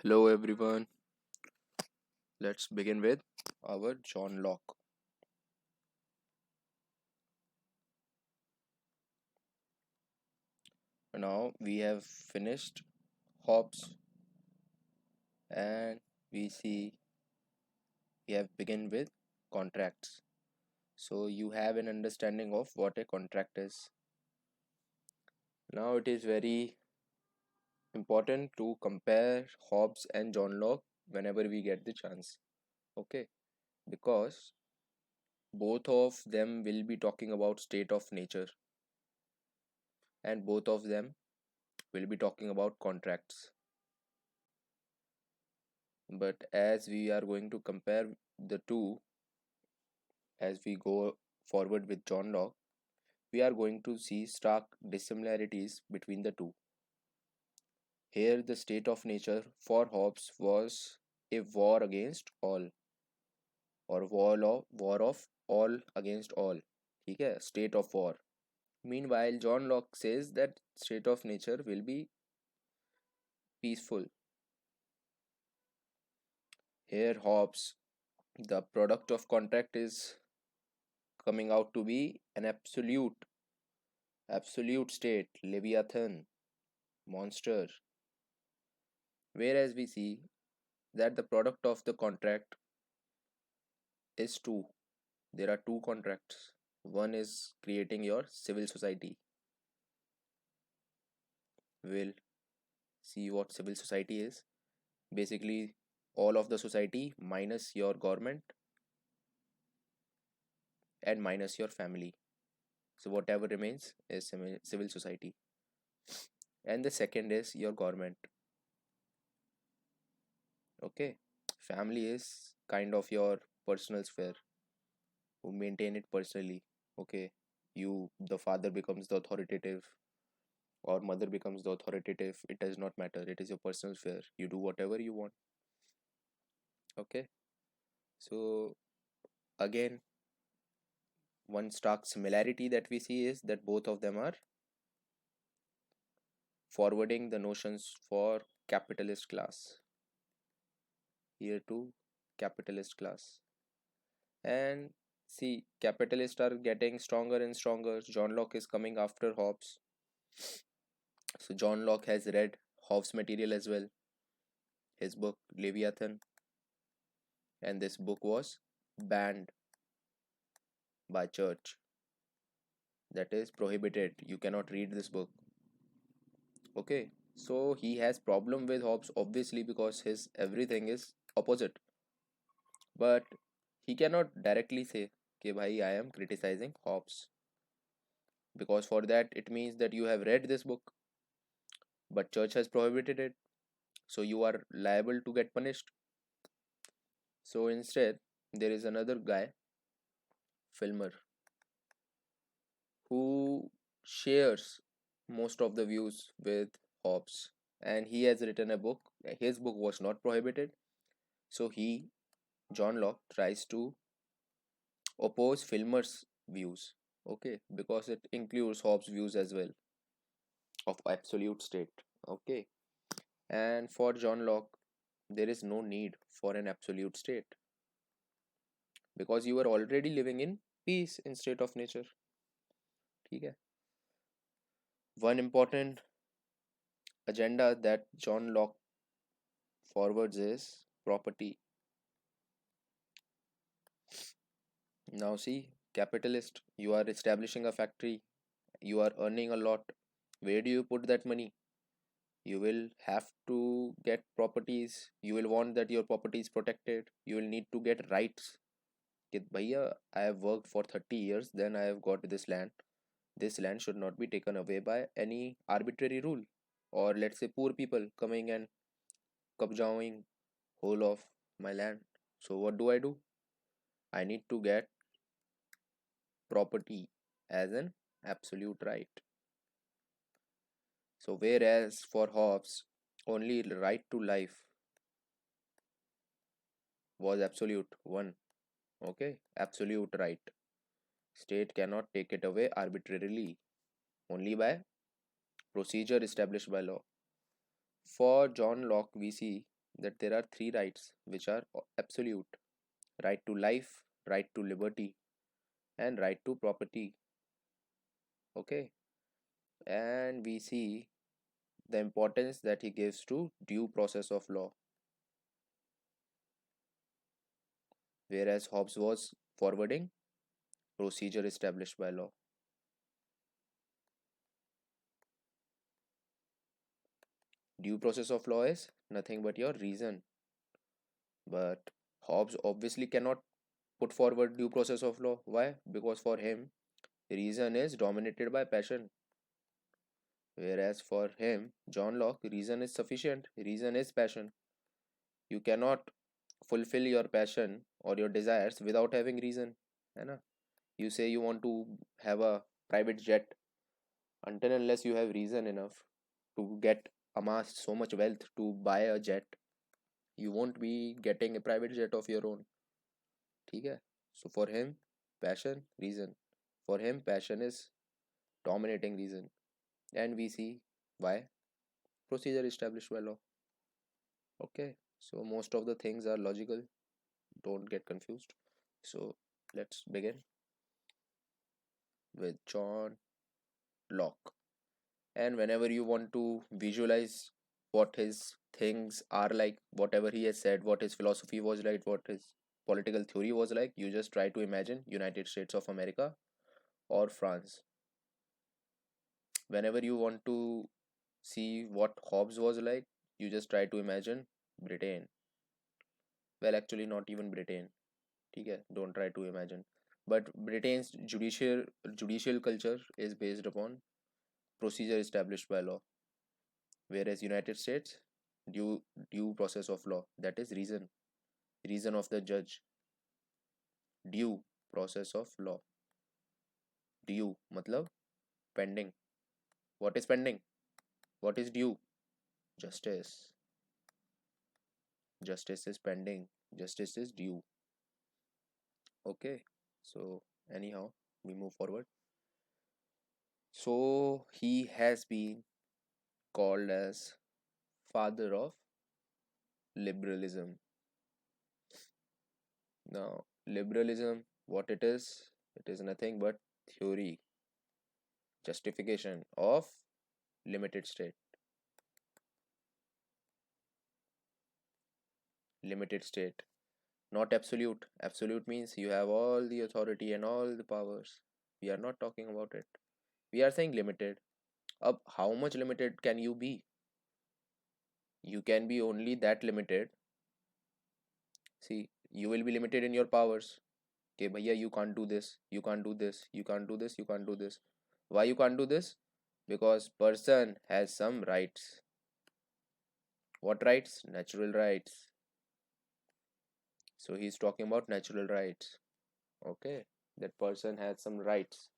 Hello everyone. Let's begin with our John Locke. Now we have finished Hobbes and we see we have begun with contracts. So you have an understanding of what a contract is. Now it is very important to compare Hobbes and John Locke whenever we get the chance. Okay, because both of them will be talking about state of nature and both of them will be talking about contracts. But as we are going to compare the two as we go forward with John Locke, we are going to see stark dissimilarities between the two. Here, the state of nature for Hobbes was a war against all, or war of all against all. ठीक है, state of war. Meanwhile, John Locke says that state of nature will be peaceful. Here, Hobbes, the product of contract is coming out to be an absolute state, Leviathan, monster. Whereas we see that the product of the contract is two. There are two contracts. One is creating your civil society. We'll see what civil society is. Basically, all of the society minus your government and minus your family. So, whatever remains is civil society. And the second is your government. Okay, family is kind of your personal sphere, who maintain it personally. Okay, the father becomes the authoritative or mother becomes the authoritative. It does not matter, it is your personal sphere, you do whatever you want. Okay, so again, one stark similarity that we see is that both of them are forwarding the notions for capitalist class. Here too, capitalist class. And see, capitalists are getting stronger and stronger. John Locke is coming after Hobbes. So John Locke has read Hobbes' material as well, his book Leviathan, and this book was banned by church. That is prohibited. You cannot read this book. Okay, so he has problem with Hobbes obviously because his everything is opposite. But he cannot directly say कि भाई I am criticizing Hobbes, because for that it means that you have read this book, but church has prohibited it, so you are liable to get punished. So instead, there is another guy, Filmer, who shares most of the views with Hobbes, and he has written a book. His book was not prohibited, so John Locke, tries to oppose Filmer's views. Okay, because it includes Hobbes' views as well of absolute state. Okay, and for John Locke, there is no need for an absolute state because you are already living in peace in state of nature. ठीक है. One important agenda that John Locke forwards is property. Now, see, capitalist, you are establishing a factory, you are earning a lot. Where do you put that money? You will have to get properties. You will want that your property is protected. You will need to get rights. That, Bhaiya, I have worked for 30 years, then I have got this land. This land should not be taken away by any arbitrary rule. Or let's say poor people coming and kabjawing whole of my land. So what do? I need to get property as an absolute right. So whereas for Hobbes, only right to life was absolute one. Okay, absolute right. State cannot take it away arbitrarily, only by procedure established by law. For John Locke, we see that there are three rights which are absolute: right to life, right to liberty, and right to property. Okay, and we see the importance that he gives to due process of law, whereas Hobbes was forwarding procedure established by law. Due process of law is nothing but your reason, but Hobbes obviously cannot put forward due process of law. Why? Because for him, reason is dominated by passion, whereas for him, John Locke, reason is sufficient, reason is passion. You cannot fulfill your passion or your desires without having reason. है ना? You say you want to have a private jet, until unless you have reason enough to get amassed so much wealth to buy a jet, you won't be getting a private jet of your own. ठीक है? So for him, passion, reason. For him, passion is dominating reason. And we see why. Procedure established by law. Okay, so most of the things are logical. Don't get confused. So let's begin with John Locke. And whenever you want to visualize what his things are like, whatever he has said, what his philosophy was like, what his political theory was like, you just try to imagine United States of America or France. Whenever you want to see what Hobbes was like, you just try to imagine Britain. Well, actually, not even Britain. Okay, don't try to imagine. But Britain's judicial culture is based upon procedure established by law, whereas United States, due due process of law, that is reason of the judge. Due process of law. Due matlab pending. What is pending? What is due? Justice. Justice is pending. Justice is due. Okay. So anyhow, we move forward. So he has been called as father of liberalism. Now, liberalism, what it is nothing but theory, justification of limited state. Limited state, not absolute. Absolute means you have all the authority and all the powers. We are not talking about it. We are saying limited. Up, how much limited can you be? You can be only that limited. See, you will be limited in your powers. Okay, bhaiya, you can't do this, you can't do this, you can't do this, you can't do this. Why you can't do this? Because person has some rights. What rights? Natural rights. So he's talking about natural rights. Okay, that person has some rights: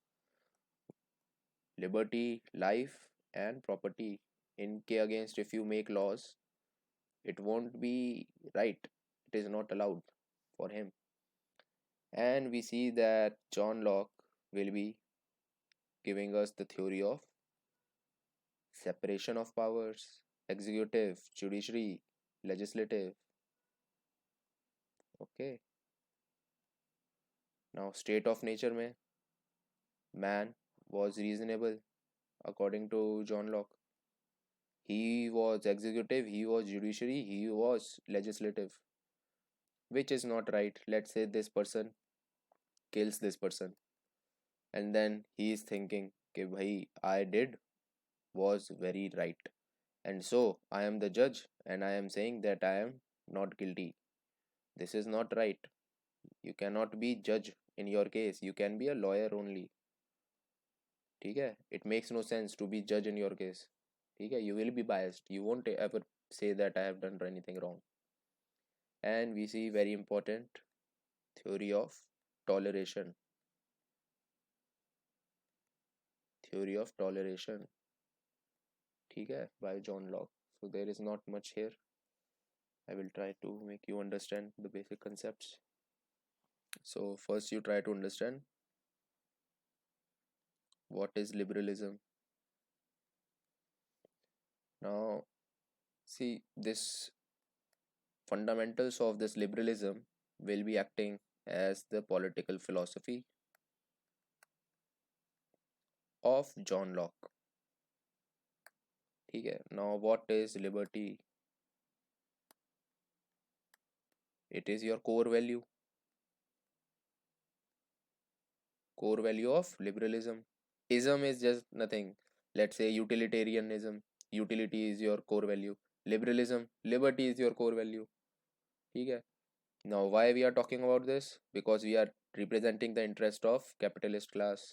liberty, life, and property. In K against, if you make laws, it won't be right. It is not allowed for him. And we see that John Locke will be giving us the theory of separation of powers: executive, judiciary, legislative. Okay, now state of nature में man was reasonable according to John Locke. He was executive, he was judiciary, he was legislative, which is not right. Let's say this person kills this person, and then he is thinking, okay, bhai, I did was very right, and so I am the judge, and I am saying that I am not guilty. This is not right. You cannot be judge in your case. You can be a lawyer only. ठीक है? It makes no sense to be judge in your case. ठीक है? You will be biased. You won't ever say that I have done anything wrong. And we see very important theory of toleration. Theory of toleration. ठीक है? By John Locke. So there is not much here. I will try to make you understand the basic concepts. So first you try to understand what is liberalism. Now see, this fundamentals of this liberalism will be acting as the political philosophy of John Locke. ठीक है. Now what is liberty? It is your core value of liberalism. Ism is just nothing. Let's say utilitarianism. Utility is your core value. Liberalism, liberty is your core value. ठीक है. Now why we are talking about this? Because we are representing the interest of capitalist class.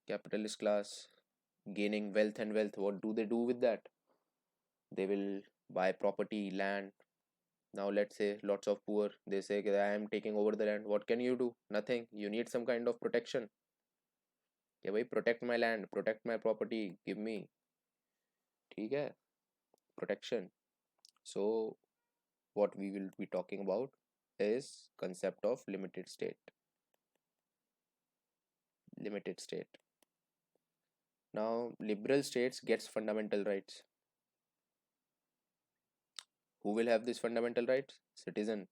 Capitalist class gaining wealth and wealth. What do they do with that? They will buy property, land. Now let's say lots of poor, they say that I am taking over the land. What can you do? Nothing. You need some kind of protection. Yeah, भाई, protect my land, protect my property, give me. ठीक है, protection. So what we will be talking about is concept of limited state. Limited state. Now liberal states gets fundamental rights. Who will have these fundamental rights? Citizen.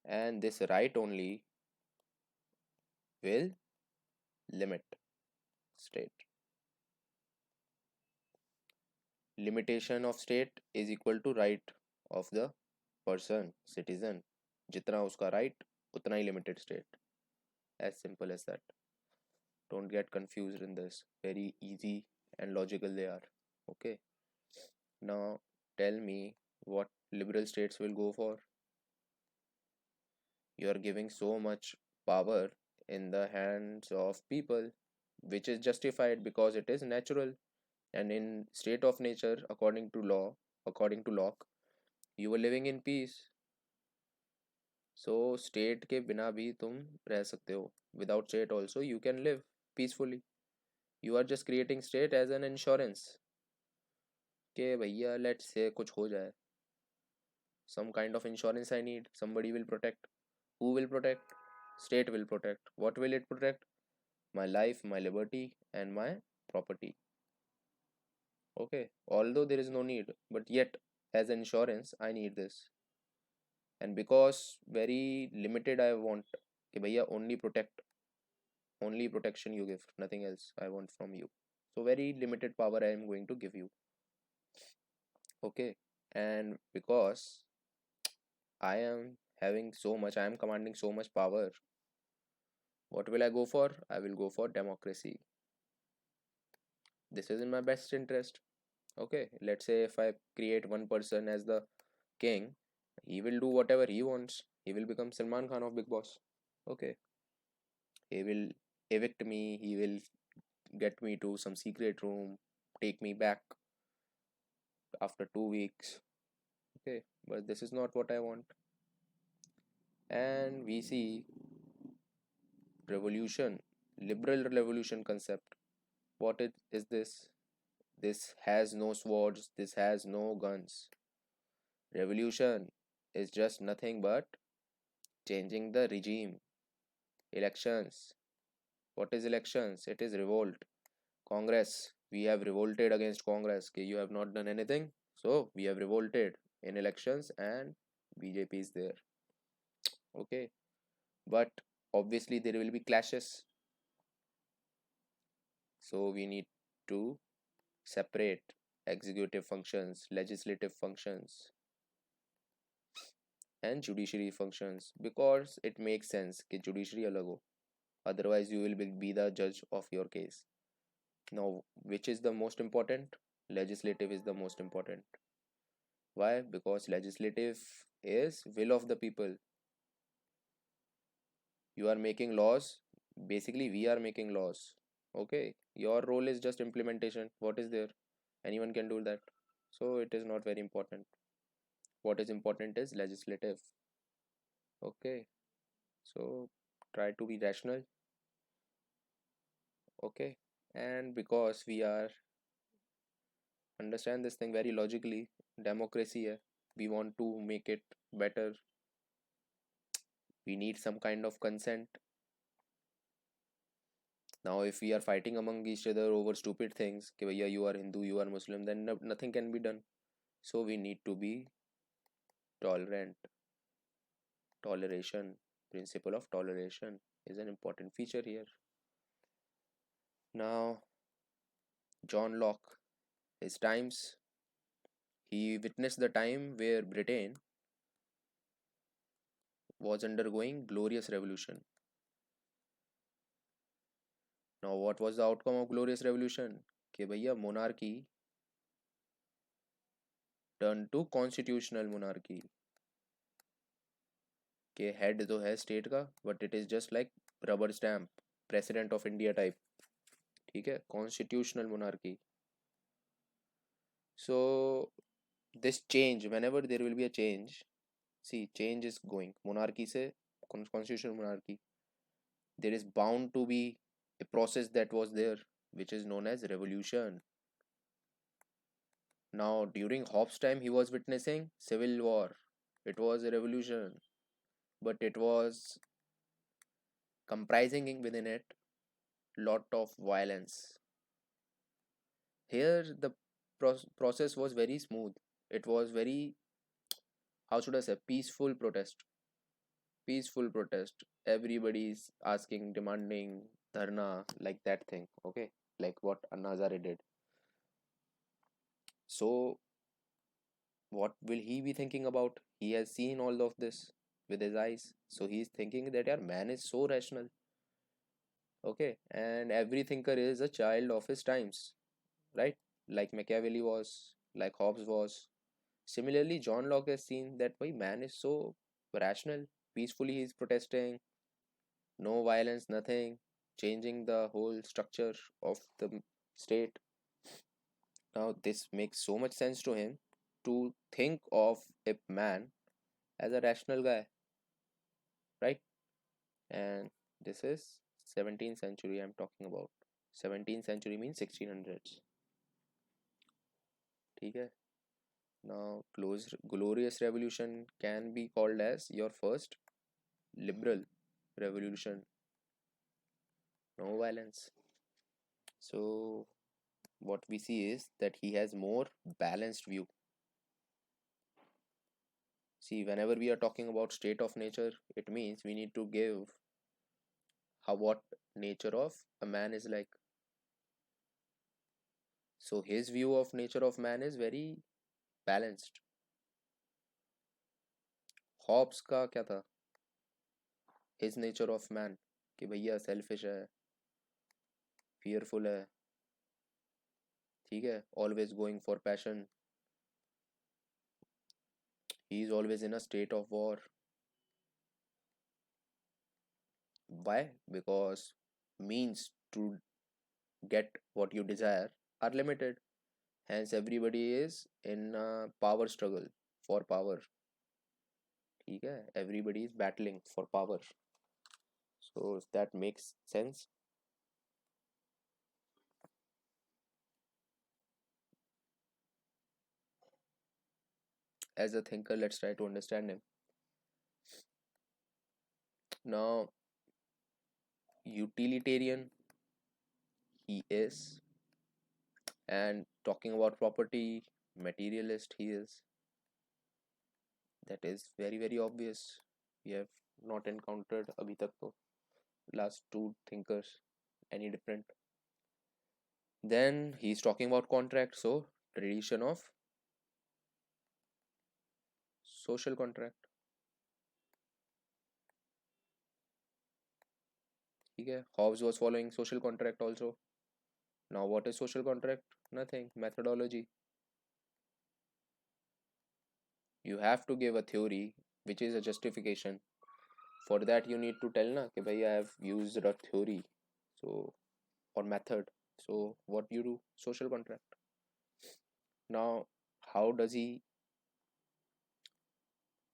And this right only will limit state. Limitation of state is equal to right of the person, citizen. जितना उसका right उतना ही limited state. As simple as that. Don't get confused in this. Very easy and logical they are. Okay. Now tell me what liberal states will go for. You are giving so much power in the hands of people, which is justified because it is natural. And in state of nature, according to Locke, you were living in peace. So state के बिना भी तुम रह सकते हो. Without state also you can live peacefully. You are just creating state as an insurance कि भैया let's say कुछ हो जाए. Some kind of insurance I need. Somebody will protect. Who will protect? State will protect. What will it protect? My life, my liberty, and my property. Okay. Although there is no need, but yet as insurance, I need this. And because very limited, I want कि भैया only protection you give, nothing else I want from you. So very limited power I am going to give you. Okay. And because I am commanding so much power, what will I go for? I will go for democracy. This is in my best interest. Okay, let's say if I create one person as the king, he will do whatever he wants. He will become Salman Khan of Big Boss. Okay, he will evict me, he will get me to some secret room, take me back after 2 weeks. Okay, but this is not what I want. And we see revolution, liberal revolution concept. What is this? This has no swords, this has no guns. Revolution is just nothing but changing the regime. Elections. What is elections? It is revolt. Congress. We have revolted against Congress. Okay, you have not done anything. So we have revolted in elections and BJP is there. Okay. But obviously there will be clashes. So we need to separate executive functions, legislative functions, and judiciary functions because it makes sense कि judiciary अलग हो. Otherwise you will be the judge of your case. Now which is the most important? Legislative is the most important. Why? Because legislative is will of the people. You are making laws. Basically we are making laws. Okay, your role is just implementation. What is there? Anyone can do that. So it is not very important. What is important is legislative. Okay, so try to be rational. Okay, and because we are understand this thing very logically, democracy hai, we want to make it better. We need some kind of consent. Now if we are fighting among each other over stupid things कि भैया you are Hindu, you are Muslim, then nothing can be done. So we need to be tolerant. Toleration, principle of toleration is an important feature here. Now John Locke, his times, he witnessed the time where Britain was undergoing glorious revolution. Now what was the outcome of glorious revolution? कि भैया monarchy turned to constitutional monarchy. के head तो है state का but it is just like rubber stamp president of India type. ठीक है, constitutional monarchy. So this change whenever there will be a change, see change is going monarchy से constitutional monarchy, there is bound to be a process that was there which is known as revolution. Now during Hobbes time he was witnessing civil war. It was a revolution, but it was comprising within it lot of violence. Here the process was very smooth. It was very, how should I say, peaceful protest. Peaceful protest. Everybody's asking, demanding, dharna, like that thing. Okay, like what Anna Hazare did. So what will he be thinking about? He has seen all of this with his eyes. So he's thinking that our man is so rational. Okay, and every thinker is a child of his times, right? Like Machiavelli was, like Hobbes was. Similarly, John Locke has seen that why man is so rational. Peacefully he's protesting, no violence, nothing, changing the whole structure of the state. Now this makes so much sense to him to think of a man as a rational guy, right? And this is 17th century I'm talking about. 17th century means 1600s. ठीक है. Now, glorious revolution can be called as your first liberal revolution. No violence. So, what we see is that he has more balanced view. See, whenever we are talking about state of nature, it means we need to give how what nature of a man is like. So his view of nature of man is very balanced. Hobbes का क्या था? His nature of man कि भैया selfish है, fearful है, ठीक है, always going for passion, he is always in a state of war. Why? Because means to get what you desire are limited. Hence everybody is in a power struggle for power. ठीक है, everybody is battling for power. So that makes sense. As a thinker, let's try to understand him. Now, utilitarian he is, and talking about property, materialist he is. That is very very obvious. We have not encountered abhi tak to last two thinkers any different. Then he's talking about contract, so tradition of social contract. ठीक है, Hobbes was following social contract also. Now what is social contract? Nothing. Methodology. You have to give a theory which is a justification. For that you need to tell na कि भाई I have used a theory, so or method. So what you do? Social contract. Now how does he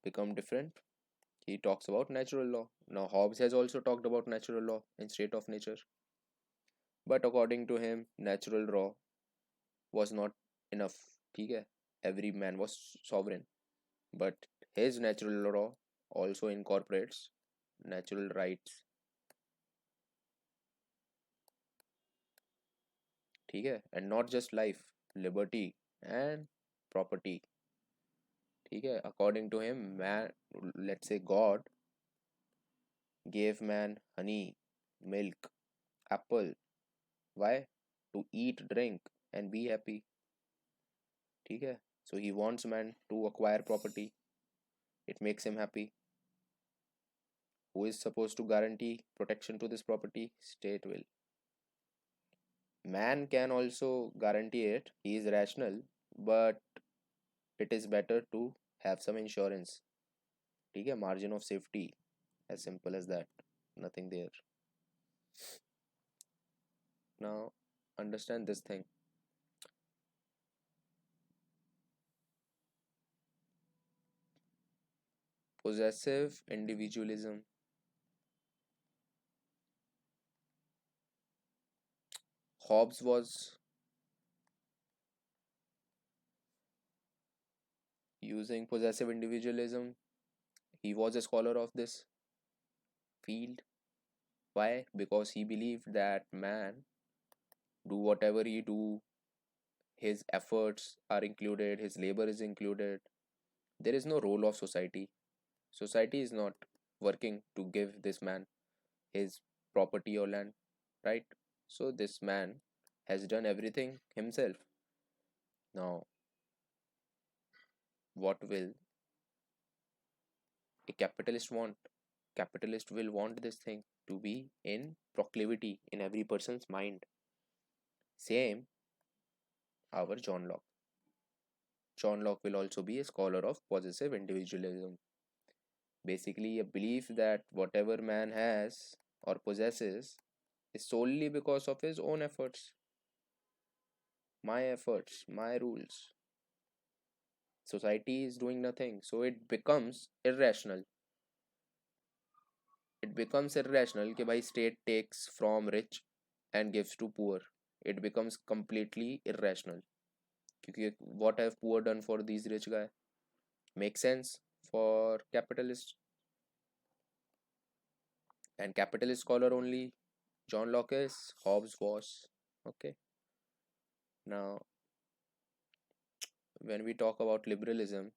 become different? He talks about natural law. Now Hobbes has also talked about natural law in state of nature. But according to him, natural law was not enough. ठीक है, every man was sovereign. But his natural law also incorporates natural rights. ठीक है, and not just life, liberty and property. ठीक है, according to him man, let's say God gave man honey, milk, apple. Why? To eat, drink, and be happy. ठीक है, so he wants man to acquire property. It makes him happy. Who is supposed to guarantee protection to this property? State will. Man can also guarantee it. He is rational, but it is better to have some insurance. ठीक है, margin of safety, as simple as that. Nothing there. Now, understand this thing. Possessive individualism. Hobbes was using possessive individualism. He was a scholar of this field. Why? Because he believed that man, do whatever he do, his efforts are included, his labor is included. There is no role of society. Society is not working to give this man his property or land, right? So this man has done everything himself. Now, what will a capitalist want? Capitalist will want this thing to be in proclivity in every person's mind. Same our John Locke. John Locke will also be a scholar of possessive individualism. Basically, a belief that whatever man has or possesses is solely because of his own efforts. My efforts, my rules. Society is doing nothing, so it becomes irrational. It becomes irrational कि भाई state takes from rich and gives to poor. It becomes completely irrational. क्योंकि what have poor done for these rich guy? Makes sense for capitalists. And capitalist scholar only John Locke is, Hobbes was. Okay. Now, when we talk about liberalism,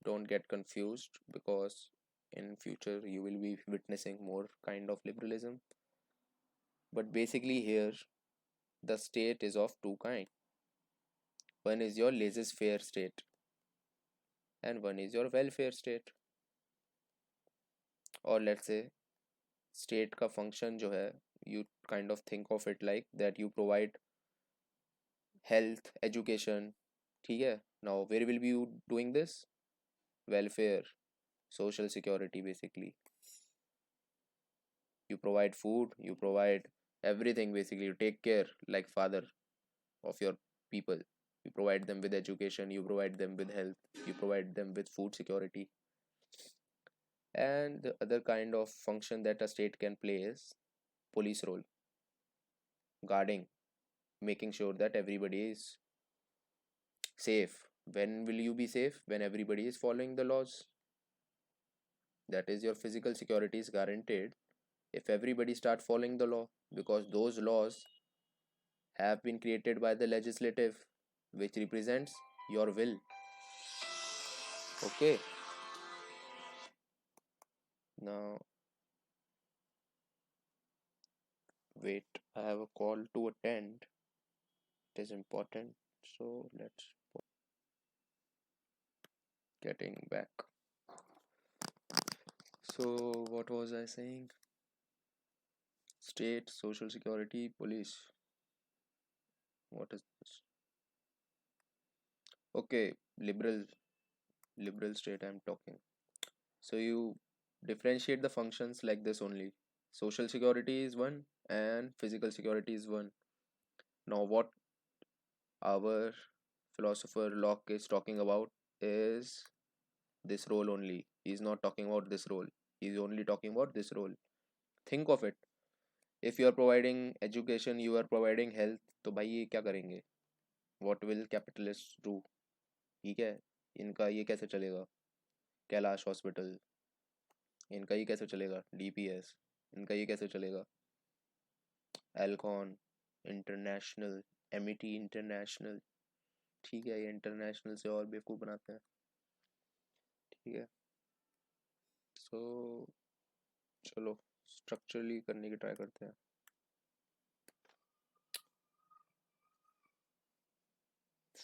don't get confused because in future you will be witnessing more kind of liberalism. But basically here, the state is of two kind. One is your laissez-faire state and one is your welfare state. Or let's say state का function जो है, you kind of think of it like that you provide health, education. ठीक है, now where will be you doing this? Welfare, social security basically. You provide food, you provide everything basically. You take care like father of your people. You provide them with education, you provide them with health, you provide them with food security. And the other kind of function that a state can play is police role, guarding, making sure that everybody is safe. When will you be safe? When everybody is following the laws. That is, your physical security is guaranteed if everybody start following the law, because those laws have been created by the legislative, which represents your will. Okay, now wait, I have a call to attend. It is important, so let's getting back. So what was I saying? State, social security, police. What is this? Okay, liberal state I'm talking. So you differentiate the functions like this only. Social security is one and physical security is one. Now what our philosopher Locke is talking about is this role only. He's not talking about this role. He's only talking about this role. Think of it. If you are providing education, you are providing health, तो भाई ये क्या करेंगे? What will capitalists do? ठीक है, इनका ये कैसे चलेगा? कैलाश हॉस्पिटल, इनका ये कैसे चलेगा? डीपीएस, इनका ये कैसे चलेगा? एल्कॉन, इंटरनेशनल, एमिटी इंटरनेशनल, ठीक है, ये इंटरनेशनल से और बेवकूफ़ बनाते हैं, ठीक है। सो चलो स्ट्रक्चरली करने की ट्राई करते हैं।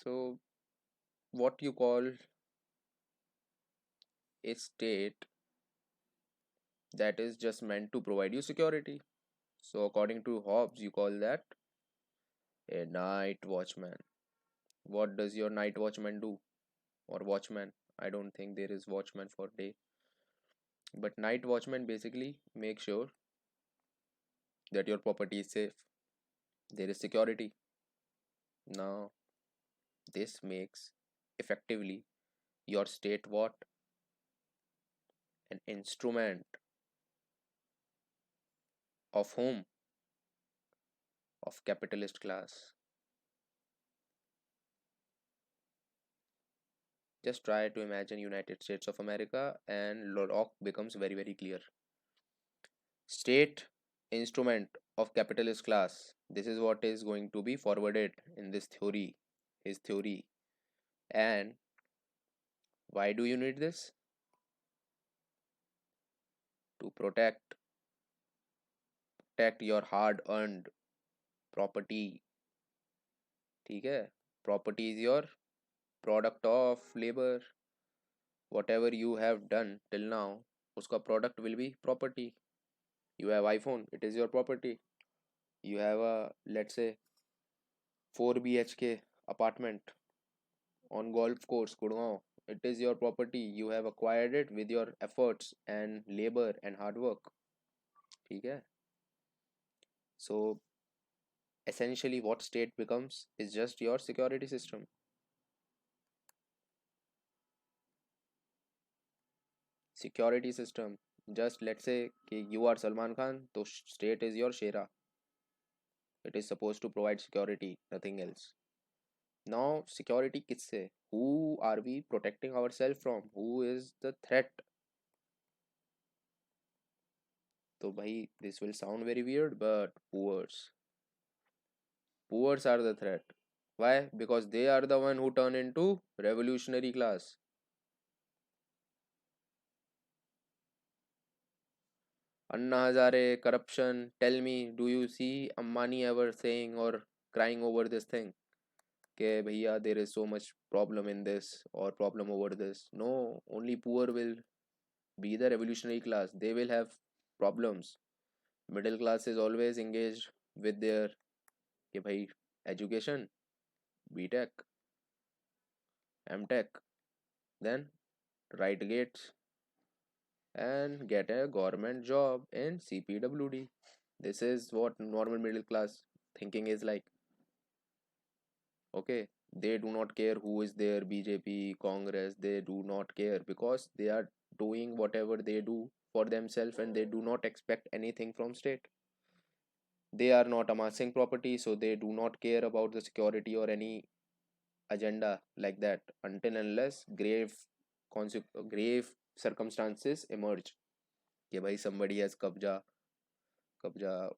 So what you call a state that is just meant to provide you security. So according to Hobbes, you call that a night watchman. What does your night watchman do? Or watchman? I don't think there is watchman for day. But night watchman basically make sure that your property is safe. There is security. Now this makes effectively your state what? An instrument of whom? Of capitalist class. Just try to imagine United States of America and Locke becomes very very clear. State instrument of capitalist class. This is what is going to be forwarded in this theory, his theory. And why do you need this? To protect your hard earned property. ठीक है, property is your product of labor. Whatever you have done till now, uska product will be property. You have iPhone, it is your property. You have a, let's say, 4 BHK apartment on golf course Gurgaon. It is your property. You have acquired it with your efforts and labor and hard work. ठीक है. So essentially what state becomes is just your security system. Security system. Just let's say कि you are Salman Khan, तो state is your Shera. It is supposed to provide security, nothing else. Now security किससे? Who are we protecting ourselves from? Who is the threat? तो भाई this will sound very weird, but poors. Poors are the threat. Why? Because they are the one who turn into revolutionary class. Anna Hazare, corruption. Tell me, do you see Ambani ever saying or crying over this thing? Okay, bhaiya, there is so much problem in this or problem over this. No, only poor will be the revolutionary class. They will have problems. Middle class is always engaged with their कि भाई education, BTech, MTech, then right gates and get a government job in CPWD. This is what normal middle class thinking is like. Okay, they do not care who is there, BJP, Congress, they do not care because they are doing whatever they do for themselves and they do not expect anything from state. They are not amassing property, so they do not care about the security or any agenda like that until unless grave circumstances emerge. कि भाई somebody has kabja,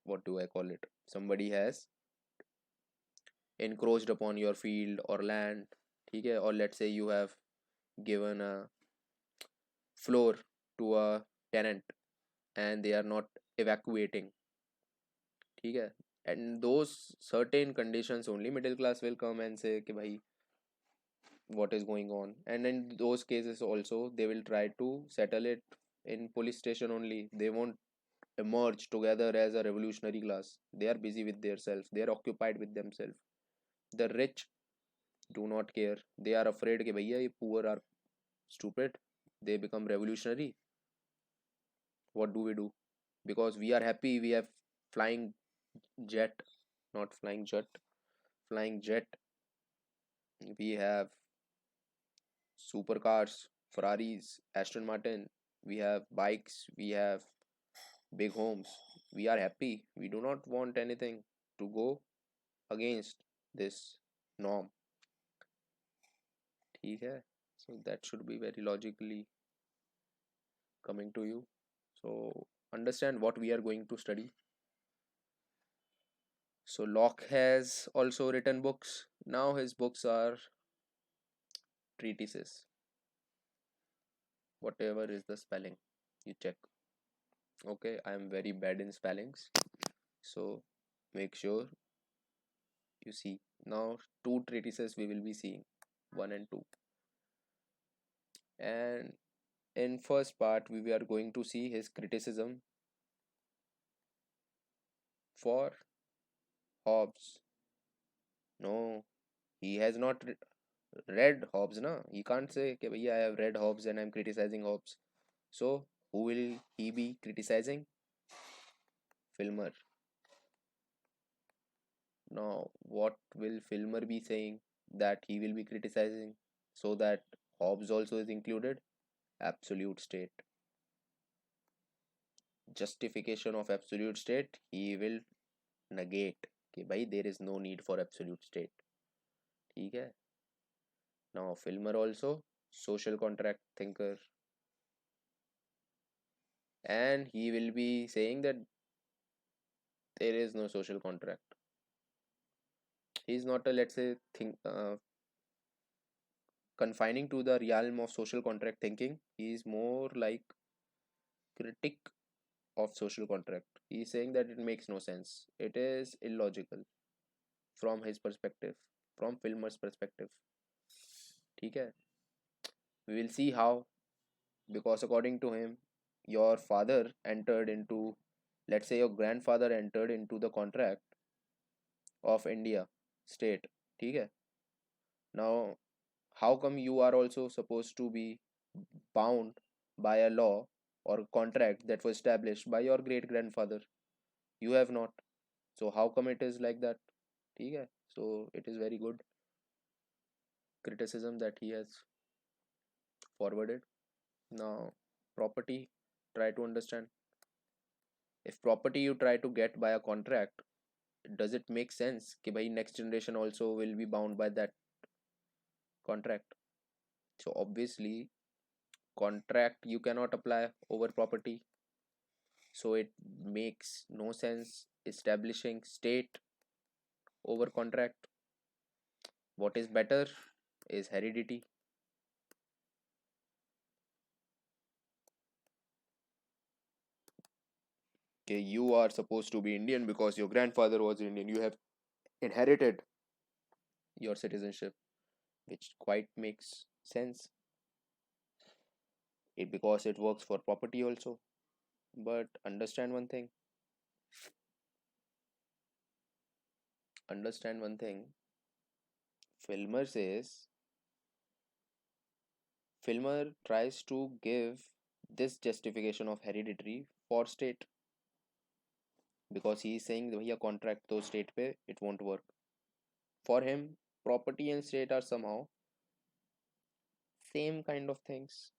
what do I call it, somebody has encroached upon your field or land, ठीक है, or let's say you have given a floor to a tenant and they are not evacuating, ठीक है, and those certain conditions only middle class will come and say कि भाई what is going on, and in those cases also they will try to settle it in police station only. They won't emerge together as a revolutionary class. They are busy with themselves, they are occupied with themselves. The rich do not care. They are afraid कि भैया ये poor are stupid, they become revolutionary. What do we do? Because we are happy, we have flying jet, not flying jet, flying jet. We have supercars, Ferraris, Aston Martin. We have bikes, we have big homes. We are happy, we do not want anything to go against this norm, ठीक है. So that should be very logically coming to you. So understand what we are going to study. So Locke has also written books. Now his books are treatises. Whatever is the spelling, you check. Okay, I am very bad in spellings, so make sure you see. Now two treatises we will be seeing, one and two. And in first part we are going to see his criticism for Hobbes. No, he has not read Hobbes, na. He can't say कि भैया I have read Hobbes and I'm criticizing Hobbes. So who will he be criticizing? Filmer. Now what will Filmer be saying that he will be criticizing so that Hobbes also is included? Absolute state. Justification of absolute state he will negate कि भाई there is no need for absolute state. ठीक है. Now Filmer also social contract thinker, and he will be saying that there is no social contract. He's not a, let's say, confining to the realm of social contract thinking. He is more like critic of social contract. He is saying that it makes no sense. It is illogical from his perspective, from Filmer's perspective. ठीक है. We will see how, because according to him, your father entered into, let's say, your grandfather entered into the contract of India state. ठीक है. Now, how come you are also supposed to be bound by a law or contract that was established by your great grandfather? You have not. So how come it is like that? ठीक है. So it is very good criticism that he has forwarded. Now, property, try to understand. If property you try to get by a contract, does it make sense कि भाई next generation also will be bound by that contract? So obviously contract you cannot apply over property, so it makes no sense establishing state over contract. What is better is heredity. Okay, you are supposed to be Indian because your grandfather was Indian, you have inherited your citizenship, which quite makes sense, because it works for property also. But understand one thing. Filmer says, Filmer tries to give this justification of hereditary for state, because he is saying भैया contract तो state पे it won't work. For him, property and state are somehow same kind of things.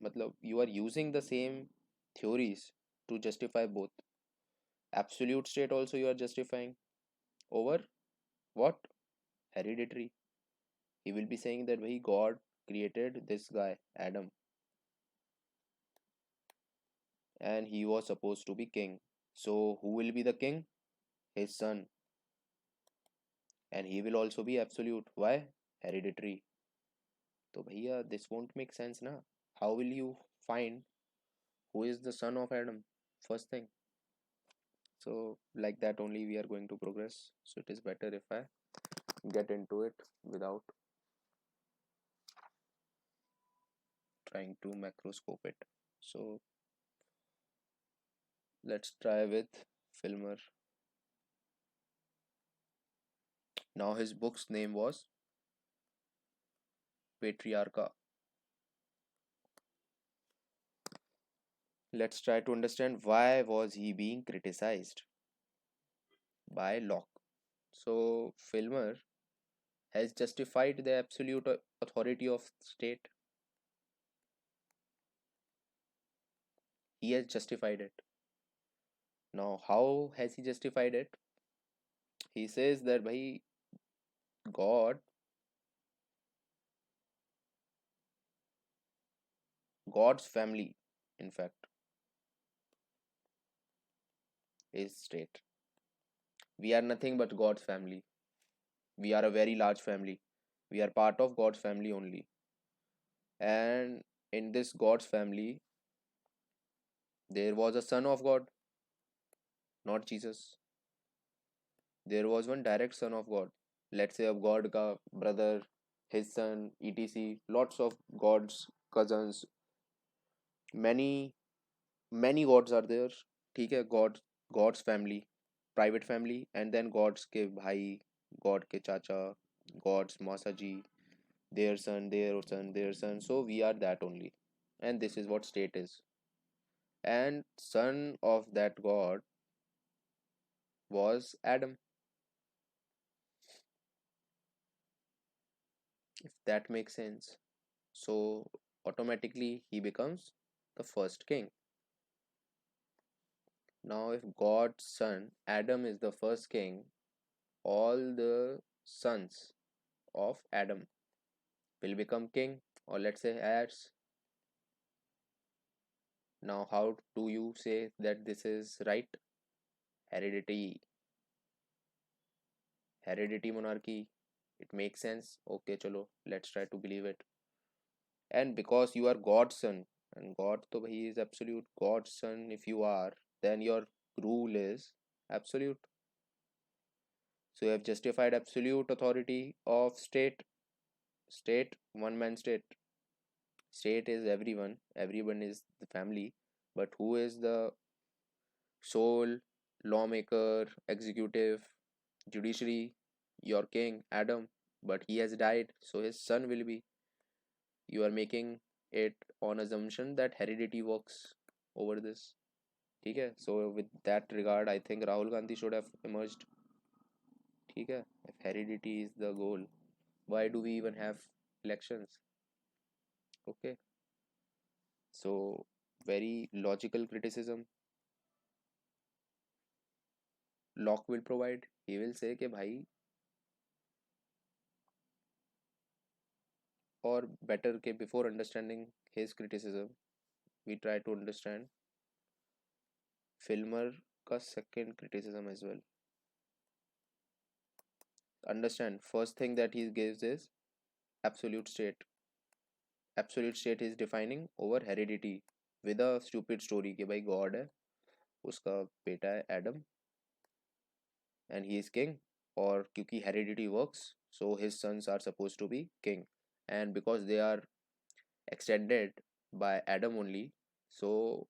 मतलब you are using the same theories to justify both. Absolute state also you are justifying over what? Hereditary. He will be saying that he God created this guy Adam and he was supposed to be king. So who will be the king? His son. And he will also be absolute. Why? Hereditary. So bhaiya, this won't make sense na. How will you find who is the son of Adam? First thing. So like that only we are going to progress. So it is better if I get into it without trying to macroscope it. So let's try with Filmer. Now his book's name was Patriarcha. Let's try to understand why was he being criticized by Locke. So Filmer has justified the absolute authority of state. He has justified it. Now how has he justified it? He says that by God, God's family, in fact, is state. We are nothing but God's family. We are a very large family. We are part of God's family only. And in this God's family, there was a son of God, not Jesus. There was one direct son of God. Let's say of God ka brother, his son, etc. Lots of God's cousins. Many many gods are there. ठीक है, God's family, private family, and then God's के भाई, God के चाचा, God's Masaji, their son, their son, their son. So we are that only, and this is what state is. And son of that God was Adam, if that makes sense. So automatically he becomes the first king. Now, if God's son Adam is the first king, all the sons of Adam will become king, or let's say heirs. Now, how do you say that this is right? Heredity, heredity monarchy. It makes sense. Okay, chalo, let's try to believe it. And because you are God's son, and God, to he is absolute God's son. If you are, then your rule is absolute. So you have justified absolute authority of state. State, one man state. State is everyone. Everyone is the family. But who is the sole lawmaker, executive, judiciary? Your king, Adam. But he has died, so his son will be. You are making it on assumption that heredity works over this. Okay, so with that regard, I think Rahul Gandhi should have emerged. Okay, if heredity is the goal, why do we even have elections? Okay, so very logical criticism Locke will provide. He will say कि भाई, or better के before understanding his criticism, we try to understand Filmer का second criticism as well. Understand, first thing that he gives is absolute state. Absolute state is defining over heredity with a stupid story कि भाई God है, उसका बेटा है Adam, and he is king. और क्योंकि heredity works, so his sons are supposed to be king, and because they are extended by Adam only, so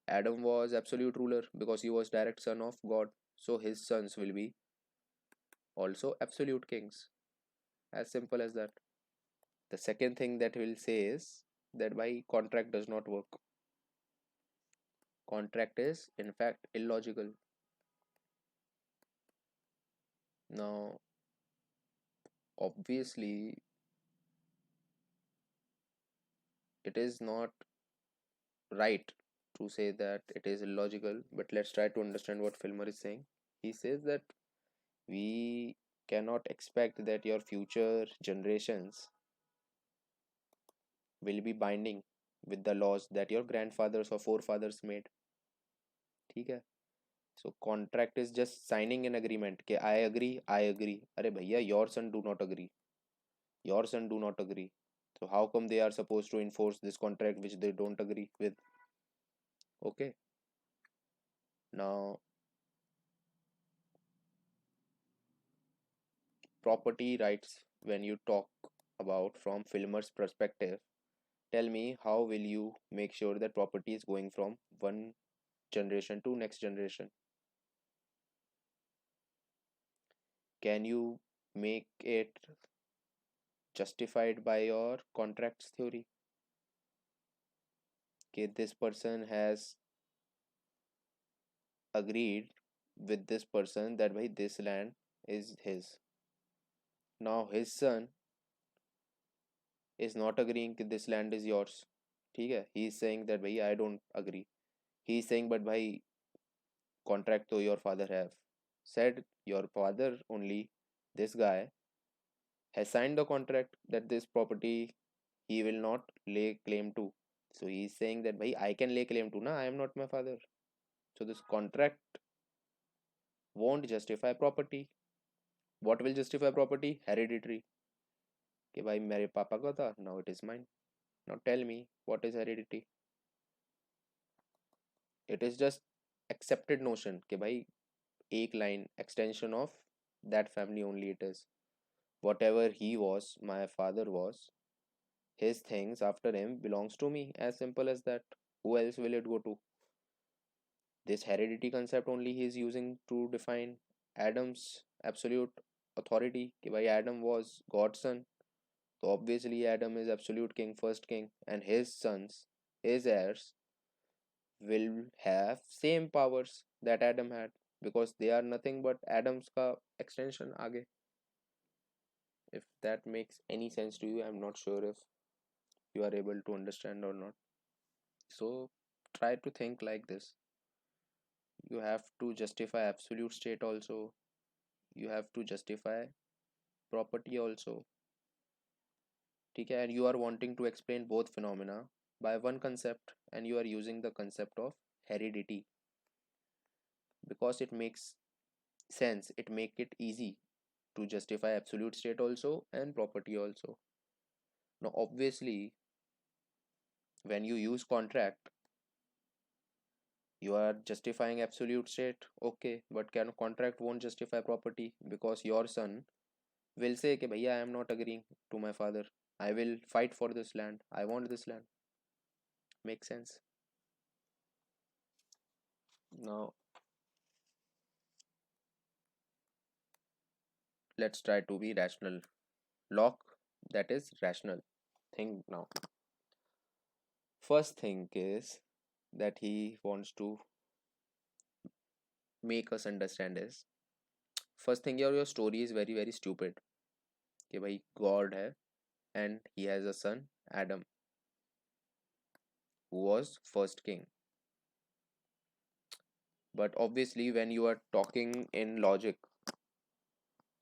Adam was absolute ruler because he was direct son of God. So his sons will be also absolute kings. As simple as that. The second thing that we'll say is that by contract does not work. Contract is in fact illogical. Now, obviously, it is not right to say that it is illogical, but let's try to understand what Filmer is saying. He says that we cannot expect that your future generations will be binding with the laws that your grandfathers or forefathers made. ठीक है, so contract is just signing an agreement कि I agree. अरे भैया, your son do not agree, your son do not agree, so how come they are supposed to enforce this contract which they don't agree with? Okay, now property rights, when you talk about from Filmer's perspective, tell me how will you make sure that property is going from one generation to next generation? Can you make it justified by your contracts theory? Okay, this person has agreed with this person that by this land is his. Now his son is not agreeing that this land is yours. ठीक है, he is saying that भाई I don't agree. He is saying but भाई contract तो your father have said, your father only, this guy has signed the contract that this property he will not lay claim to. So he is saying that भाई I can lay claim to, na, I am not my father. So this contract won't justify property. What will justify property? Hereditary. कि भाई मेरे पापा का था, now it is mine. Now tell me, what is heredity? It is just accepted notion कि भाई एक line extension of that family only it is. Whatever he was, my father was, his things after him belongs to me. As simple as that. Who else will it go to? This heredity concept only he is using to define Adam's absolute authority. कि भाई Adam was God's son. So obviously Adam is absolute king, first king, and his sons, his heirs, will have same powers that Adam had because they are nothing but Adam's ka extension आगे. If that makes any sense to you, I'm not sure if you are able to understand or not. So try to think like this. You have to justify absolute state also. You have to justify property also. ठीक है, and you are wanting to explain both phenomena by one concept, and you are using the concept of heredity because it makes sense. It make it easy to justify absolute state also and property also. Now obviously when you use contract, you are justifying absolute state, okay, but can contract won't justify property because your son will say कि भैया I am not agreeing to my father, I will fight for this land, I want this land. Make sense? Now let's try to be rational. Locke, that is rational. Think now. First thing is that he wants to make us understand is, first thing, your story is very very stupid. कि भाई God है and he has a son Adam who was first king. But obviously when you are talking in logic,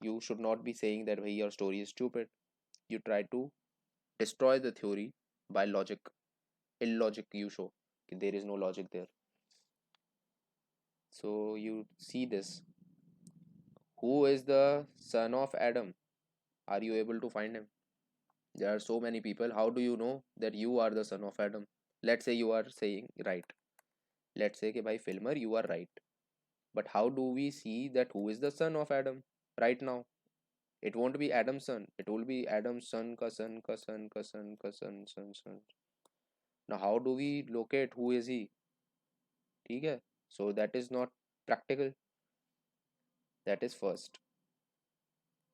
you should not be saying that your story is stupid. You try to destroy the theory by logic. Illogic you show कि there is no logic there. So you see this. Who is the son of Adam? Are you able to find him? There are so many people. How do you know that you are the son of Adam? Let's say you are saying right. Let's say कि भाई filmer you are right. But how do we see that who is the son of Adam right now? It won't be Adam's son. It will be Adam's son ka son ka son ka son ka son son son. Now how do we locate who is he? ठीक है? So that is not practical. That is first.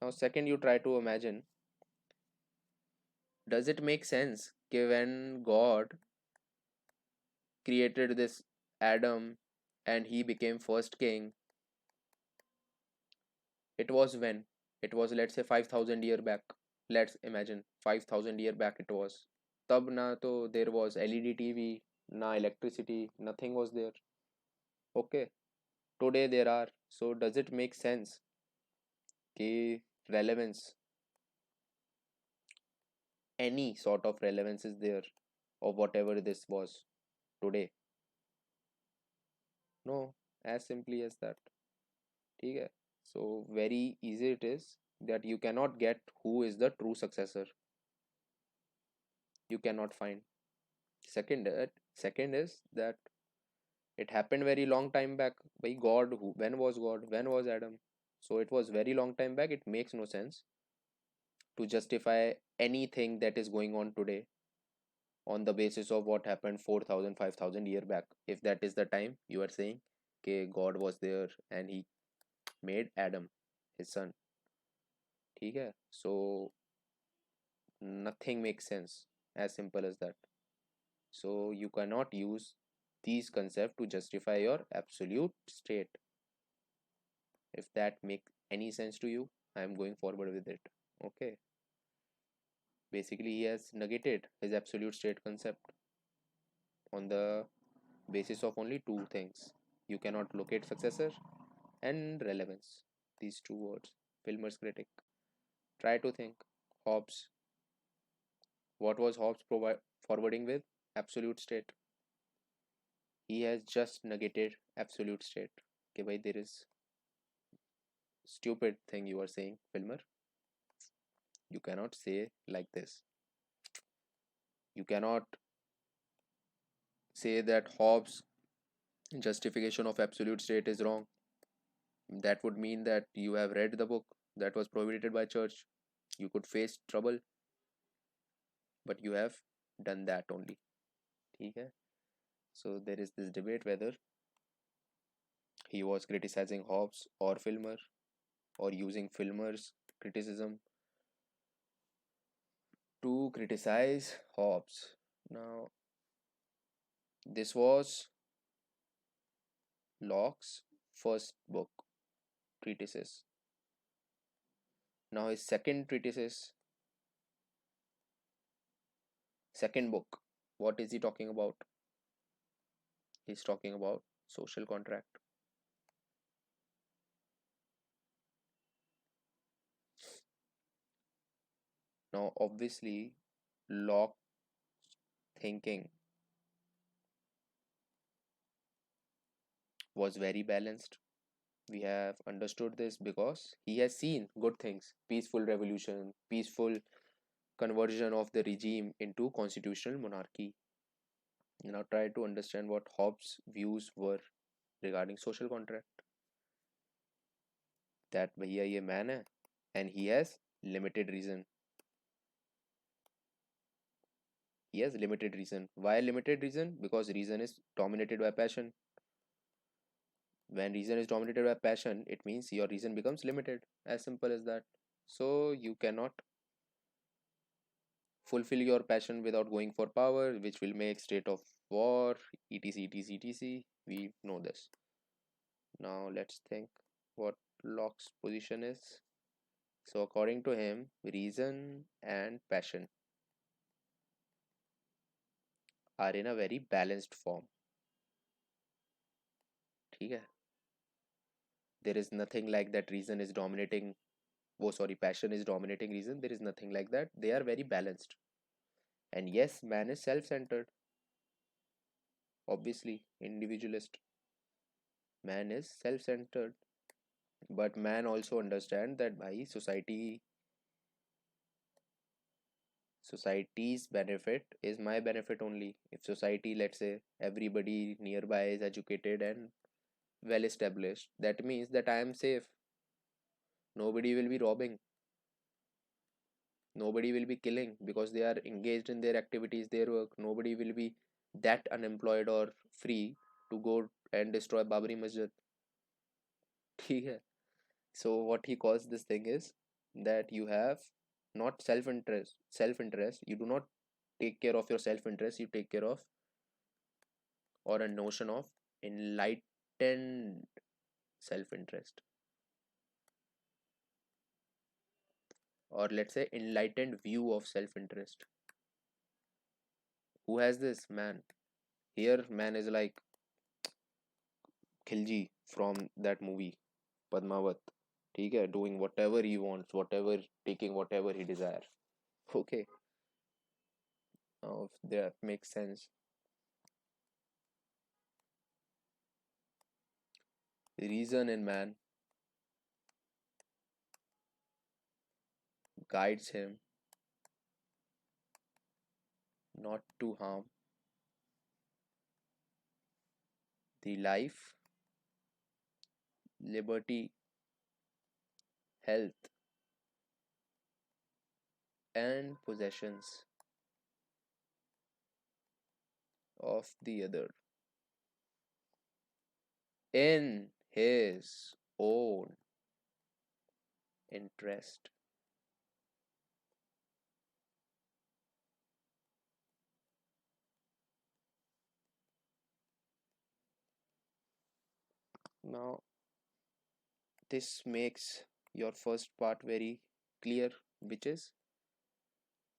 Now second, you try to imagine, does it make sense कि when God created this Adam and he became first king, it was when? It was, let's say, 5,000 year back. Let's imagine 5,000 year back it was. तब ना तो there was LED TV, na electricity, nothing was there. Okay, today there are. So does it make sense कि relevance, any sort of relevance is there of whatever this was today? No, as simply as that. ठीक है? So very easy it is that you cannot get who is the true successor. You cannot find. Second is that it happened very long time back. By God, who? When was God? When was Adam? So it was very long time back. It makes no sense to justify anything that is going on today on the basis of what happened 4,000, 5,000 year back. If that is the time you are saying, okay, God was there and he made Adam his son. ठीक है? So nothing makes sense. As simple as that. So you cannot use these concepts to justify your absolute state. If that makes any sense to you, I am going forward with it. Okay. Basically, he has negated his absolute state concept on the basis of only two things. You cannot locate successor and relevance. These two words. Filmer's critic. Try to think. Hobbes. What was Hobbes forwarding with? Absolute state. He has just negated absolute state. Okay, bhai, there is stupid thing you are saying, Filmer. You cannot say like this. You cannot say that Hobbes' justification of absolute state is wrong. That would mean that you have read the book that was prohibited by church. You could face trouble, but you have done that only. ठीक है? So there is this debate whether he was criticizing Hobbes or Filmer, or using Filmer's criticism to criticize Hobbes. Now, this was Locke's first book, treatise. Now, his second treatise, second book, what is he talking about? He's talking about social contract. Now, obviously, Locke thinking was very balanced. We have understood this because he has seen good things, peaceful revolution, peaceful conversion of the regime into constitutional monarchy. Now try to understand what Hobbes' views were regarding social contract. That भैया ये man है and he has limited reason. He has limited reason. Why limited reason? Because reason is dominated by passion. When reason is dominated by passion, it means your reason becomes limited. As simple as that. So you cannot fulfill your passion without going for power, which will make state of war, etc, etc, etc. We know this. Now let's think what Locke's position is. So according to him, reason and passion are in a very balanced form. ठीक है? There is nothing like that reason is dominating, oh sorry, passion is dominating reason. There is nothing like that. They are very balanced. And yes, man is self-centered. Obviously, individualist. Man is self-centered. But man also understand that by society's benefit is my benefit only. If society, let's say everybody nearby is educated and well established, that means that I am safe. Nobody will be robbing, nobody will be killing because they are engaged in their activities, their work. Nobody will be that unemployed or free to go and destroy Babri Masjid. ठीक है? So what he calls this thing is that you have not self interest, you do not take care of your self interest, you take care of, or a notion of, enlightened self interest, or let's say enlightened view of self interest. Who has this? Man. Here man is like Khilji from that movie Padmavat. ठीक है? Doing whatever he wants, whatever, taking whatever he desire. Okay, now if that makes sense. Reason in man guides him not to harm the life, liberty, health, and possessions of the other in his own interest. Now, this makes your first part very clear, which is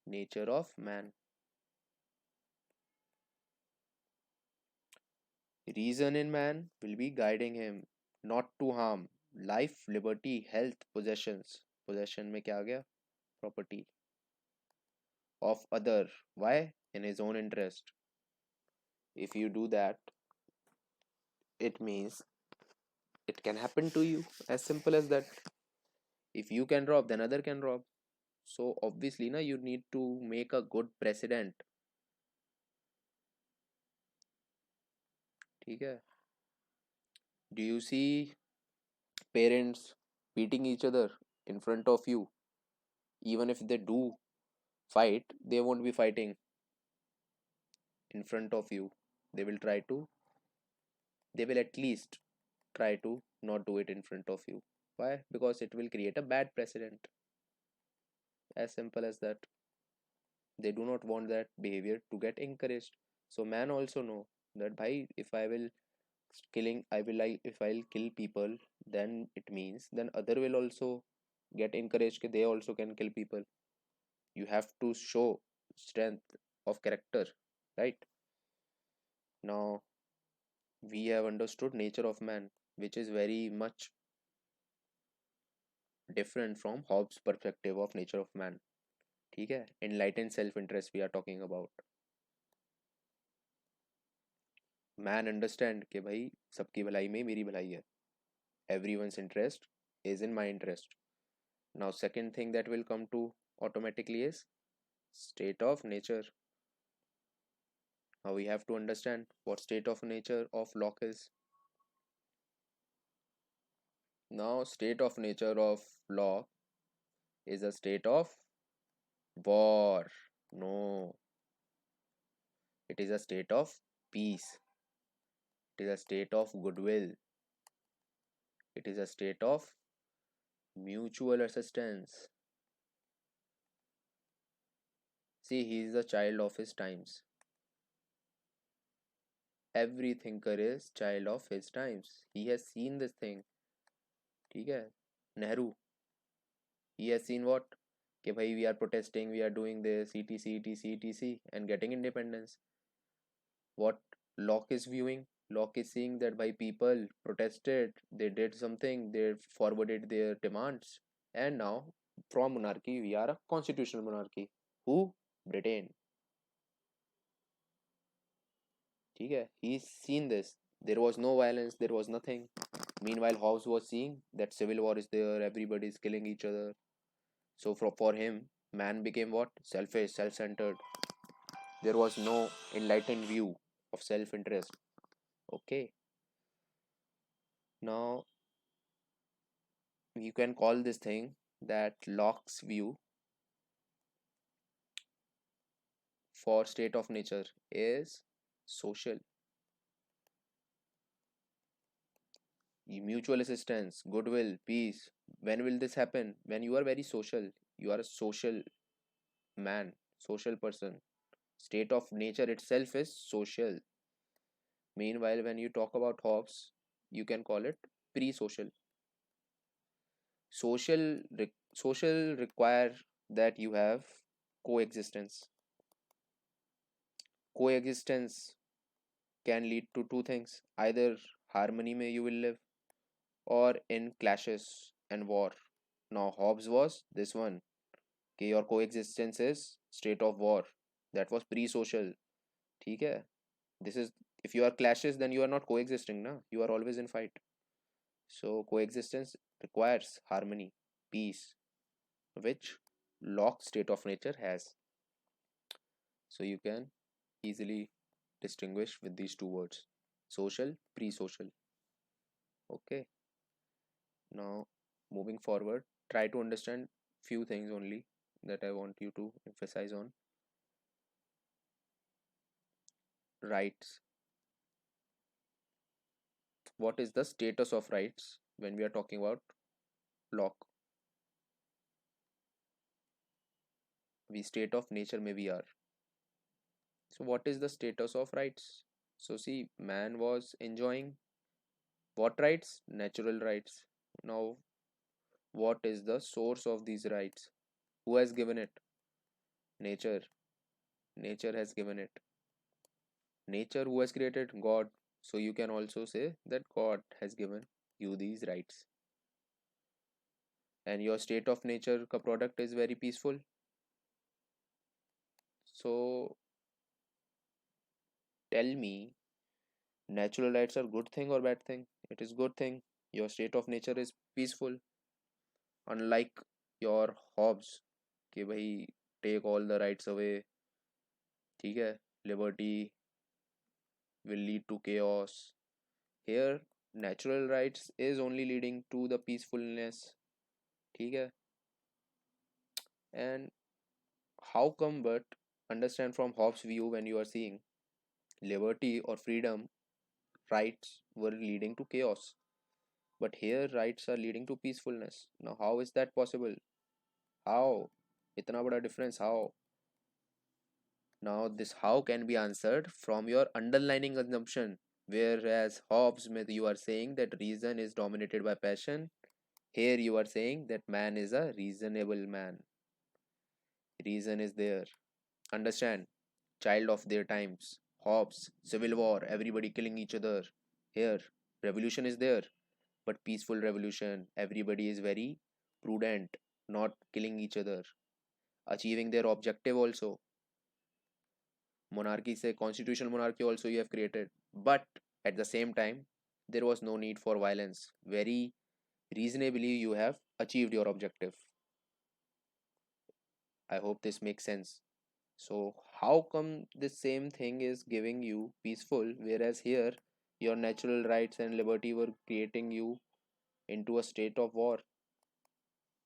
nature of man. Reason in man will be guiding him not to harm life, liberty, health, possessions. Possession में क्या आ गया? Property of other. Why? In his own interest. If you do that, it means it can happen to you. As simple as that. If you can rob, then other can rob. So obviously na, you need to make a good precedent. ठीक है? Do you see parents beating each other in front of you? Even if they do fight, they won't be fighting in front of you. They will try to, they will at least try to not do it in front of you. Why? Because it will create a bad precedent. As simple as that. They do not want that behavior to get encouraged. So man also know that bhai, if I will killing, I will like if I'll kill people, then it means then other will also get encouraged. They also can kill people. You have to show strength of character, right? Now we have understood nature of man, which is very much different from Hobbes' perspective of nature of man. ठीक है? Enlightened self-interest we are talking about. Man understand कि भाई सबकी भलाई में मेरी भलाई है. Everyone's interest is in my interest. Now second thing that will come to automatically is state of nature. Now we have to understand what state of nature of Locke is. Now state of nature of Locke is a state of war. No, it is a state of peace. It is a state of goodwill. It is a state of mutual assistance. See, he is a child of his times. Every thinker is child of his times. He has seen this thing. ठीक है? Nehru, he has seen what? कि भाई we are protesting, we are doing this, etc, etc, etc, and getting independence. What Locke is viewing? Locke is seeing that by people protested, they did something, they forwarded their demands, and now from monarchy we are a constitutional monarchy. Who? Britain. ठीक है? He's seen this. There was no violence, there was nothing. Meanwhile, Hobbes was seeing that civil war is there, everybody is killing each other. So for him, man became what? Selfish, self-centered. There was no enlightened view of self-interest. Okay. Now you can call this thing that Locke's view for state of nature is social. Mutual assistance, goodwill, peace. When will this happen? When you are very social. You are a social man, social person. State of nature itself is social. Meanwhile, when you talk about Hobbes, you can call it pre-social. Social require that you have coexistence. Coexistence can lead to two things: either harmony may you will live, or in clashes and war. Now Hobbes was this one. Okay, your coexistence is state of war. That was pre-social. ठीक है? This is, if you are clashes, then you are not coexisting, na? You are always in fight. So coexistence requires harmony, peace, which Locke state of nature has. So you can easily distinguish with these two words: social, pre-social. Okay. Now moving forward, try to understand few things only that I want you to emphasize on. Rights. What is the status of rights when we are talking about Locke? We state of nature may we are. So what is the status of rights? So see, man was enjoying what rights? Natural rights. Now, what is the source of these rights? Who has given it? Nature. Nature has given it. Nature who has created? God. So you can also say that God has given you these rights. And your state of nature ka product is very peaceful. So tell me, natural rights are good thing or bad thing? It is good thing. Your state of nature is peaceful. unlike your Hobbes कि भाई take all the rights away, ठीक है, liberty will lead to chaos. Here natural rights is only leading to the peacefulness, ठीक है. And how come? But understand from Hobbes' view, when you are seeing liberty or freedom, rights were leading to chaos, but here rights are leading to peacefulness. Now how is that possible? How? इतना बड़ा difference, how? Now this how can be answered from your underlining assumption. Whereas Hobbes myth you are saying that reason is dominated by passion, here you are saying that man is a reasonable man. Reason is there. Understand? Child of their times. Hobbes, civil war, everybody killing each other. Here, revolution is there, but peaceful revolution. Everybody is very prudent, not killing each other, achieving their objective also. Monarchy say constitutional monarchy also you have created, but at the same time, there was no need for violence. Very reasonably, you have achieved your objective. I hope this makes sense. So, how come the same thing is giving you peaceful, whereas here your natural rights and liberty were creating you into a state of war?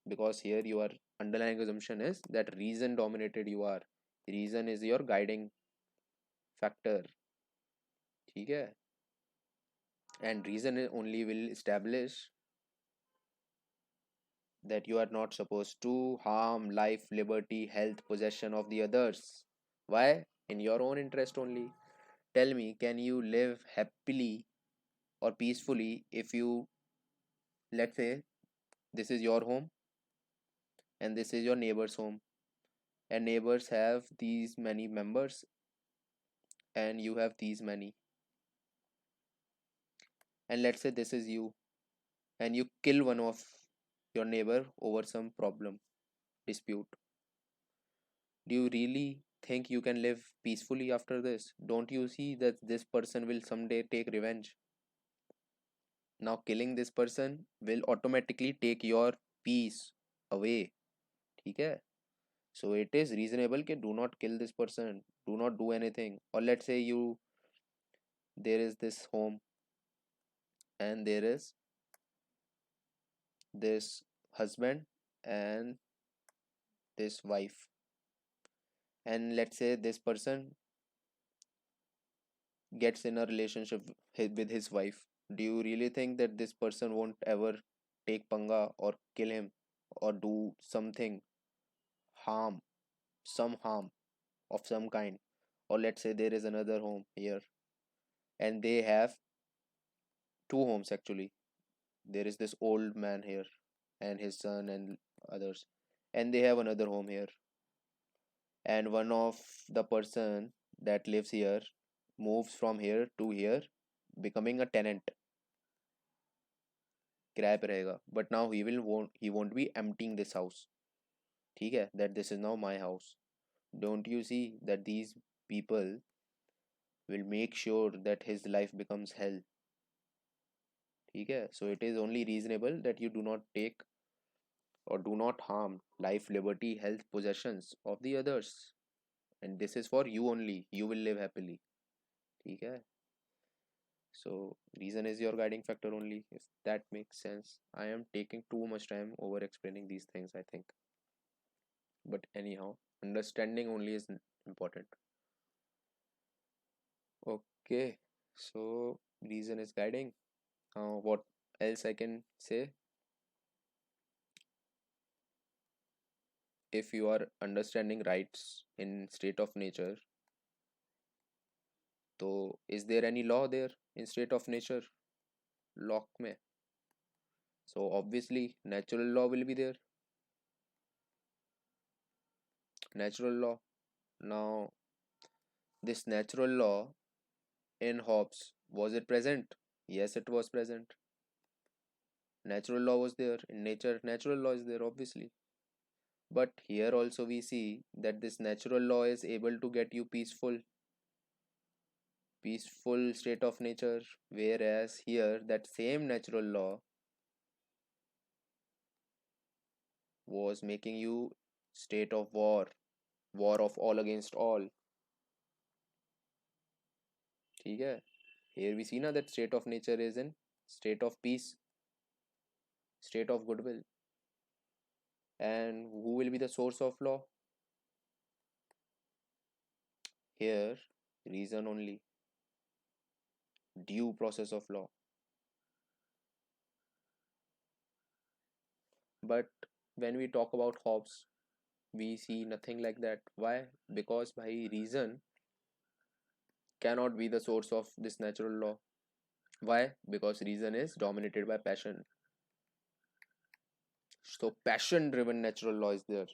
Because here your underlying assumption is that reason dominated you are. Reason is your guiding factor. ठीक है? And reason only will establish that you are not supposed to harm life, liberty, health, possession of the others. Why? In your own interest only. Tell me, can you live happily or peacefully if you, let's say, this is your home and this is your neighbor's home, and neighbors have these many members and you have these many, and let's say this is you and you kill one of your neighbor over some problem, dispute. Do you really think you can live peacefully after this? Don't you see that this person will someday take revenge? Now killing this person will automatically take your peace away, ठीक है? So it is reasonable कि do not kill this person, do not do anything. Or let's say you, there is this home and there is this husband and this wife, and let's say this person gets in a relationship with his wife. Do you really think that this person won't ever take panga or kill him or do something harm, some harm of some kind? Or let's say there is another home here and they have two homes actually. There is this old man here and his son and others, and they have another home here, and one of the person that lives here moves from here to here, becoming a tenant, किराए पे रहेगा. But now he won't be emptying this house, ठीक है, that this is now my house. Don't you see that these people will make sure that his life becomes hell, ठीक है? So it is only reasonable that you do not take or do not harm life, liberty, health, possessions of the others, and this is for you only. You will live happily, ठीक है? So reason is your guiding factor only, if that makes sense. I am taking too much time over explaining these things, I think, but anyhow, understanding only is important. Okay, so reason is guiding. What else I can say? If you are understanding rights in state of nature, so is there any law there in state of nature? Lock में. So obviously natural law will be there. Natural law. Now this natural law in Hobbes, was it present? Yes, it was present. Natural law was there in nature. Natural law is there obviously. But here also we see that this natural law is able to get you peaceful state of nature, whereas here that same natural law was making you state of war, war of all against all. ठीक है? Here we see now that state of nature is in state of peace, state of goodwill. And who will be the source of law? Here, reason only, due process of law. But when we talk about Hobbes, we see nothing like that. Why? Because by reason cannot be the source of this natural law. Why? Because reason is dominated by passion. So passion driven natural law is there.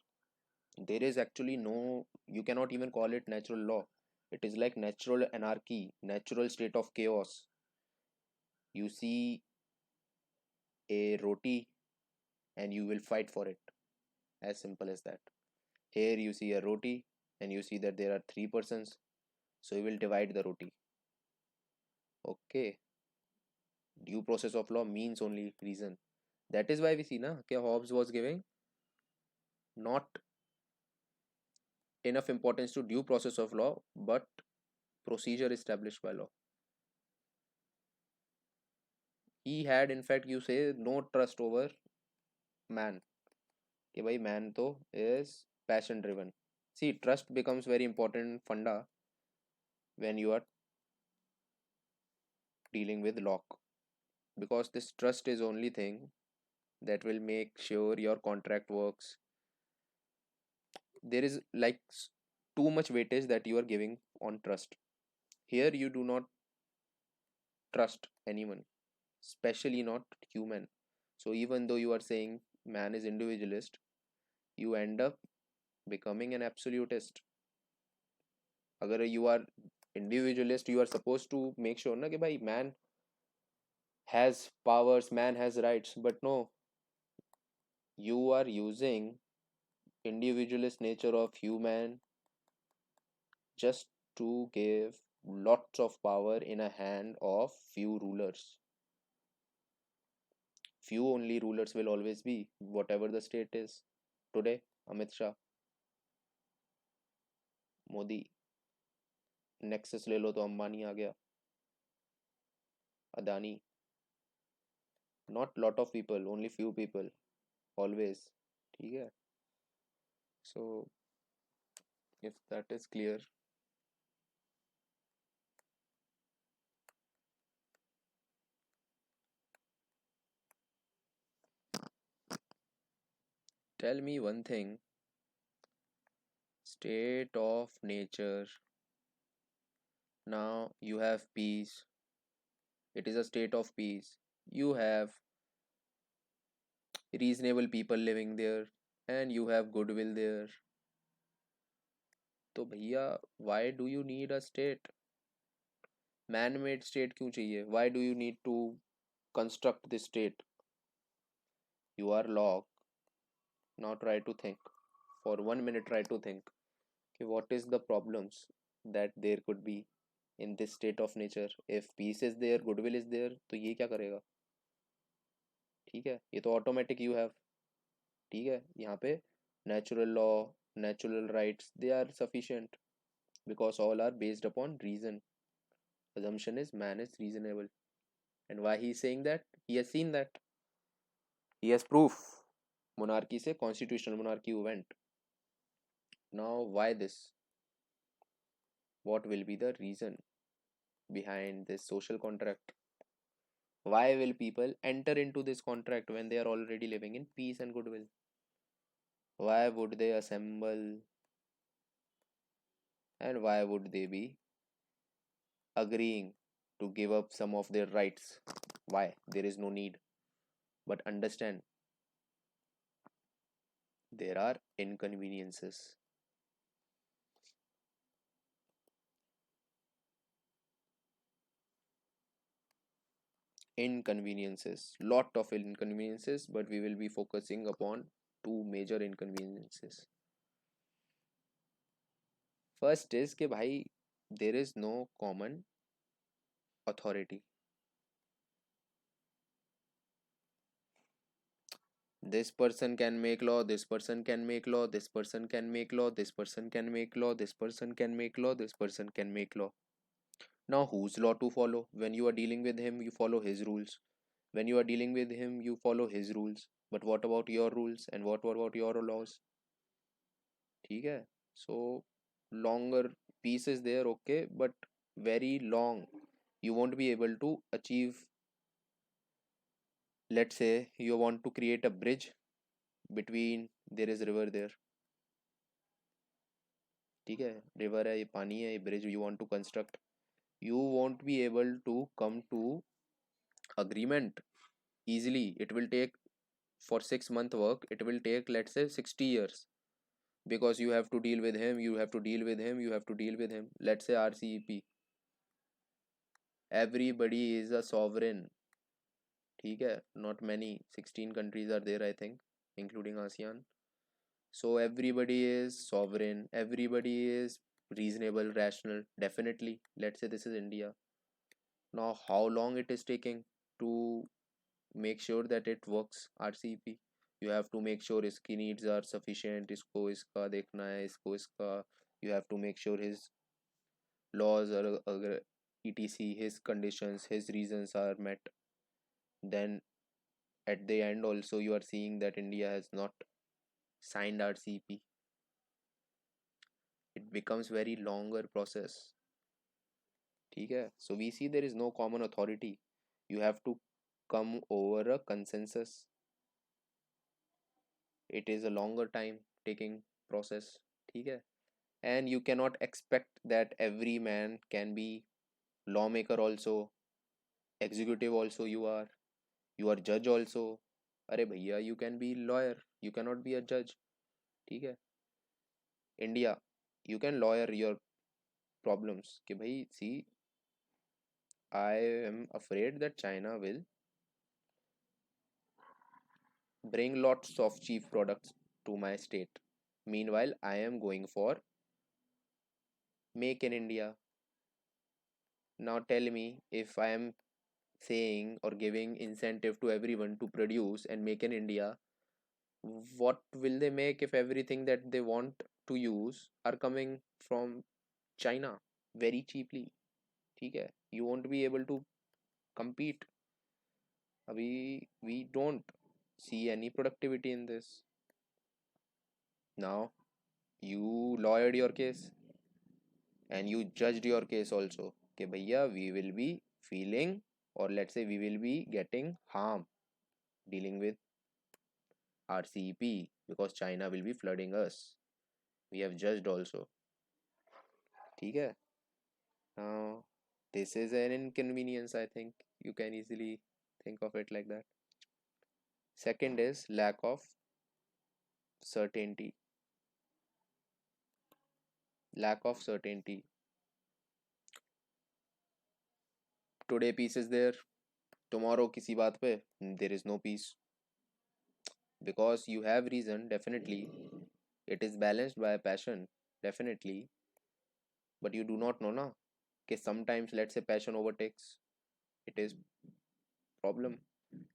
There is actually no, you cannot even call it natural law. It is like natural anarchy, natural state of chaos. You see a roti and you will fight for it. As simple as that. Here you see a roti and you see that there are three persons. So you will divide the roti. Okay. Due process of law means only reason. That is why we see na कि Hobbes was giving not enough importance to due process of law but procedure established by law. He had in fact you say no trust over man कि भाई man तो is passion driven. See, trust becomes very important funda when you are dealing with law, because this trust is only thing that will make sure your contract works. There is like too much weightage that you are giving on trust. Here you do not trust anyone, especially not human. So even though you are saying man is individualist, you end up becoming an absolutist. अगर you are individualist, you are supposed to make sure ना कि भाई man has powers, man has rights, but no, you are using individualist nature of human just to give lots of power in a hand of few rulers. Few only rulers will always be, whatever the state is. Today, Amit Shah, Modi, nexus ले लो तो अंबानी आ गया, Adani. Not lot of people, only few people, always. ठीक है? So, if that is clear, tell me one thing. State of nature. Now you have peace. It is a state of peace. You have reasonable people living there and you have goodwill there. तो भैया, why do you need a state? Man made state क्यों चाहिए? Why do you need to construct this state? You are log. Now try to think. For 1 minute try to think. Okay, what is the problems that there could be in this state of nature? If peace is there, goodwill is there, तो ये क्या करेगा? ठीक है, ये तो automatic you have. ठीक है, यहाँ पे natural law, natural rights, they are sufficient because all are based upon reason. Assumption is man is reasonable. And why he is saying that? He has seen that. He has proof. Monarchy से constitutional monarchy went. Now why this? What will be the reason behind this social contract? Why will people enter into this contract when they are already living in peace and goodwill? Why would they assemble? And why would they be agreeing to give up some of their rights? Why? There is no need. But understand, there are inconveniences. Inconveniences. Lot of inconveniences, but we will be focusing upon two major inconveniences. First is कि भाई, there is no common authority. This person can make law, this person can make law, this person can make law, this person can make law, this person can make law, this person can make law. Now whose law to follow? When you are dealing with him, you follow his rules. When you are dealing with him, you follow his rules. But what about your rules and what about your laws? ठीक है? So longer piece is there, okay, but very long. You won't be able to achieve. Let's say you want to create a bridge between, there is river there, ठीक है, river है, ये पानी है, ये bridge you want to construct. You won't be able to come to agreement easily. It will take, for 6 month work it will take, let's say, 60 years, because you have to deal with him, you have to deal with him, you have to deal with him. Let's say RCEP, everybody is a sovereign, ठीक है, not many, 16 countries are there I think, including ASEAN. So everybody is sovereign, everybody is reasonable, rational, definitely. Let's say this is India. Now how long it is taking to make sure that it works, RCEP? You have to make sure इसकी needs are sufficient, इसको इसका देखना है, इसको इसका, you have to make sure his laws are अगर etc, his conditions, his reasons are met. Then at the end also you are seeing that India has not signed RCEP. It becomes very longer process, ठीक है. So we see there is no common authority. You have to come over a consensus. It is a longer time taking process, ठीक है. And you cannot expect that every man can be lawmaker also, executive also. You are judge also. अरे भैया, you can be lawyer, you cannot be a judge, ठीक है. India, you can lawyer your problems कि भाई, see, I am afraid that China will bring lots of cheap products to my state. Meanwhile, I am going for make in India. Now tell me, if I am saying or giving incentive to everyone to produce and make in India, what will they make if everything that they want to use are coming from China very cheaply? ठीक है, you won't be able to compete. अभी we don't see any productivity in this. Now you lawyered your case and you judged your case also कि भैया, we will be feeling, or let's say we will be getting harm dealing with RCEP because China will be flooding us. We have judged also, ठीक है. Now this is an inconvenience, I think you can easily think of it like that. Second is lack of certainty. Lack of certainty. Today peace is there, tomorrow किसी बात पे there is no peace, because you have reason, definitely. It is balanced by passion, definitely. But you do not know na, कि sometimes, let's say, passion overtakes. It is problem,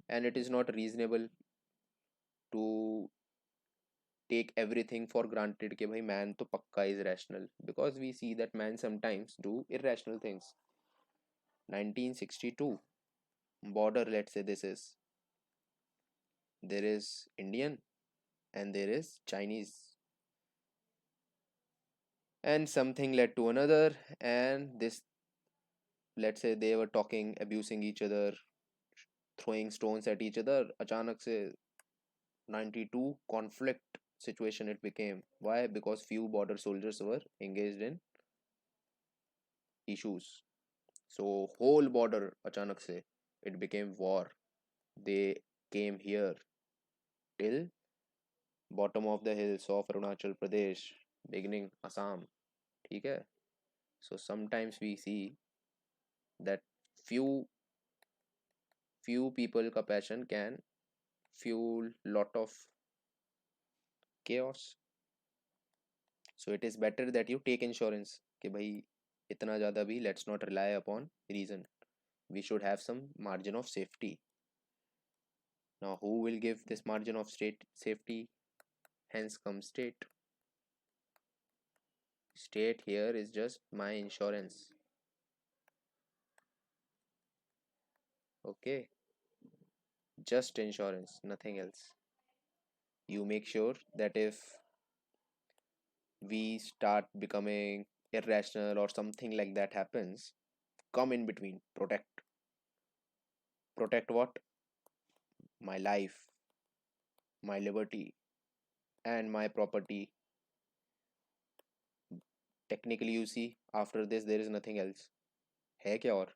and it is not reasonable to take everything for granted कि भाई man तो पक्का is rational, because we see that man sometimes do irrational things. 1962 border, let's say this is, there is Indian and there is Chinese, and something led to another, and this, let's say, they were talking, abusing each other, throwing stones at each other. अचानक से 92 conflict situation it became. Why? Because few border soldiers were engaged in issues. So whole border अचानक से it became war. They came here till bottom of the hills of Arunachal Pradesh, beginning Assam, ठीक है. So sometimes we see that few few people का passion can fuel lot of chaos. So it is better that you take insurance कि भाई इतना ज़्यादा भी let's not rely upon reason. We should have some margin of safety. Now who will give this margin of state safety? Hence comes state. State here is just my insurance. Okay, just insurance, nothing else. You make sure that if we start becoming irrational or something like that happens, come in between, protect what? My life, my liberty, and my property. Technically you see, after this there is nothing else. है क्या और?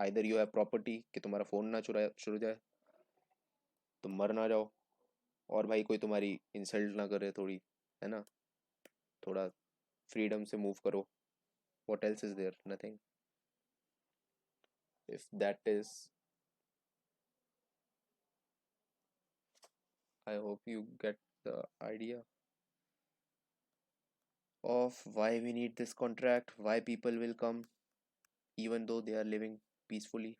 Either you have property कि तुम्हारा phone ना चुरा छुड़ जाए, तुम मर ना जाओ, और भाई कोई तुम्हारी इंसल्ट ना करे थोड़ी, है ना, थोड़ा फ्रीडम से मूव करो. What else is there? Nothing. If that is, I hope you get the idea of why we need this contract, why people will come even though they are living peacefully.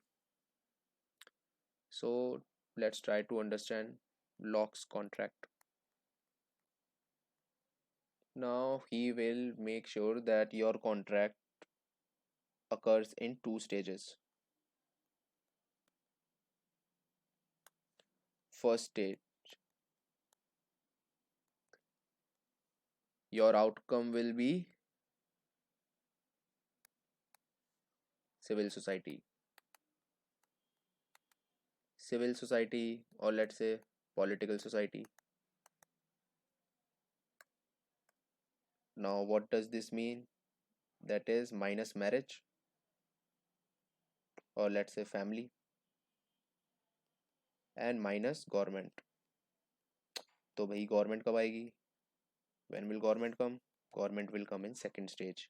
So let's try to understand Locke's contract. Now he will make sure that your contract occurs in two stages. First stage, your outcome will be civil society. Civil society, or let's say political society. Now, what does this mean? That is minus marriage, or let's say family, and minus government. तो भाई government कब आएगी? When will government come? Government will come in second stage.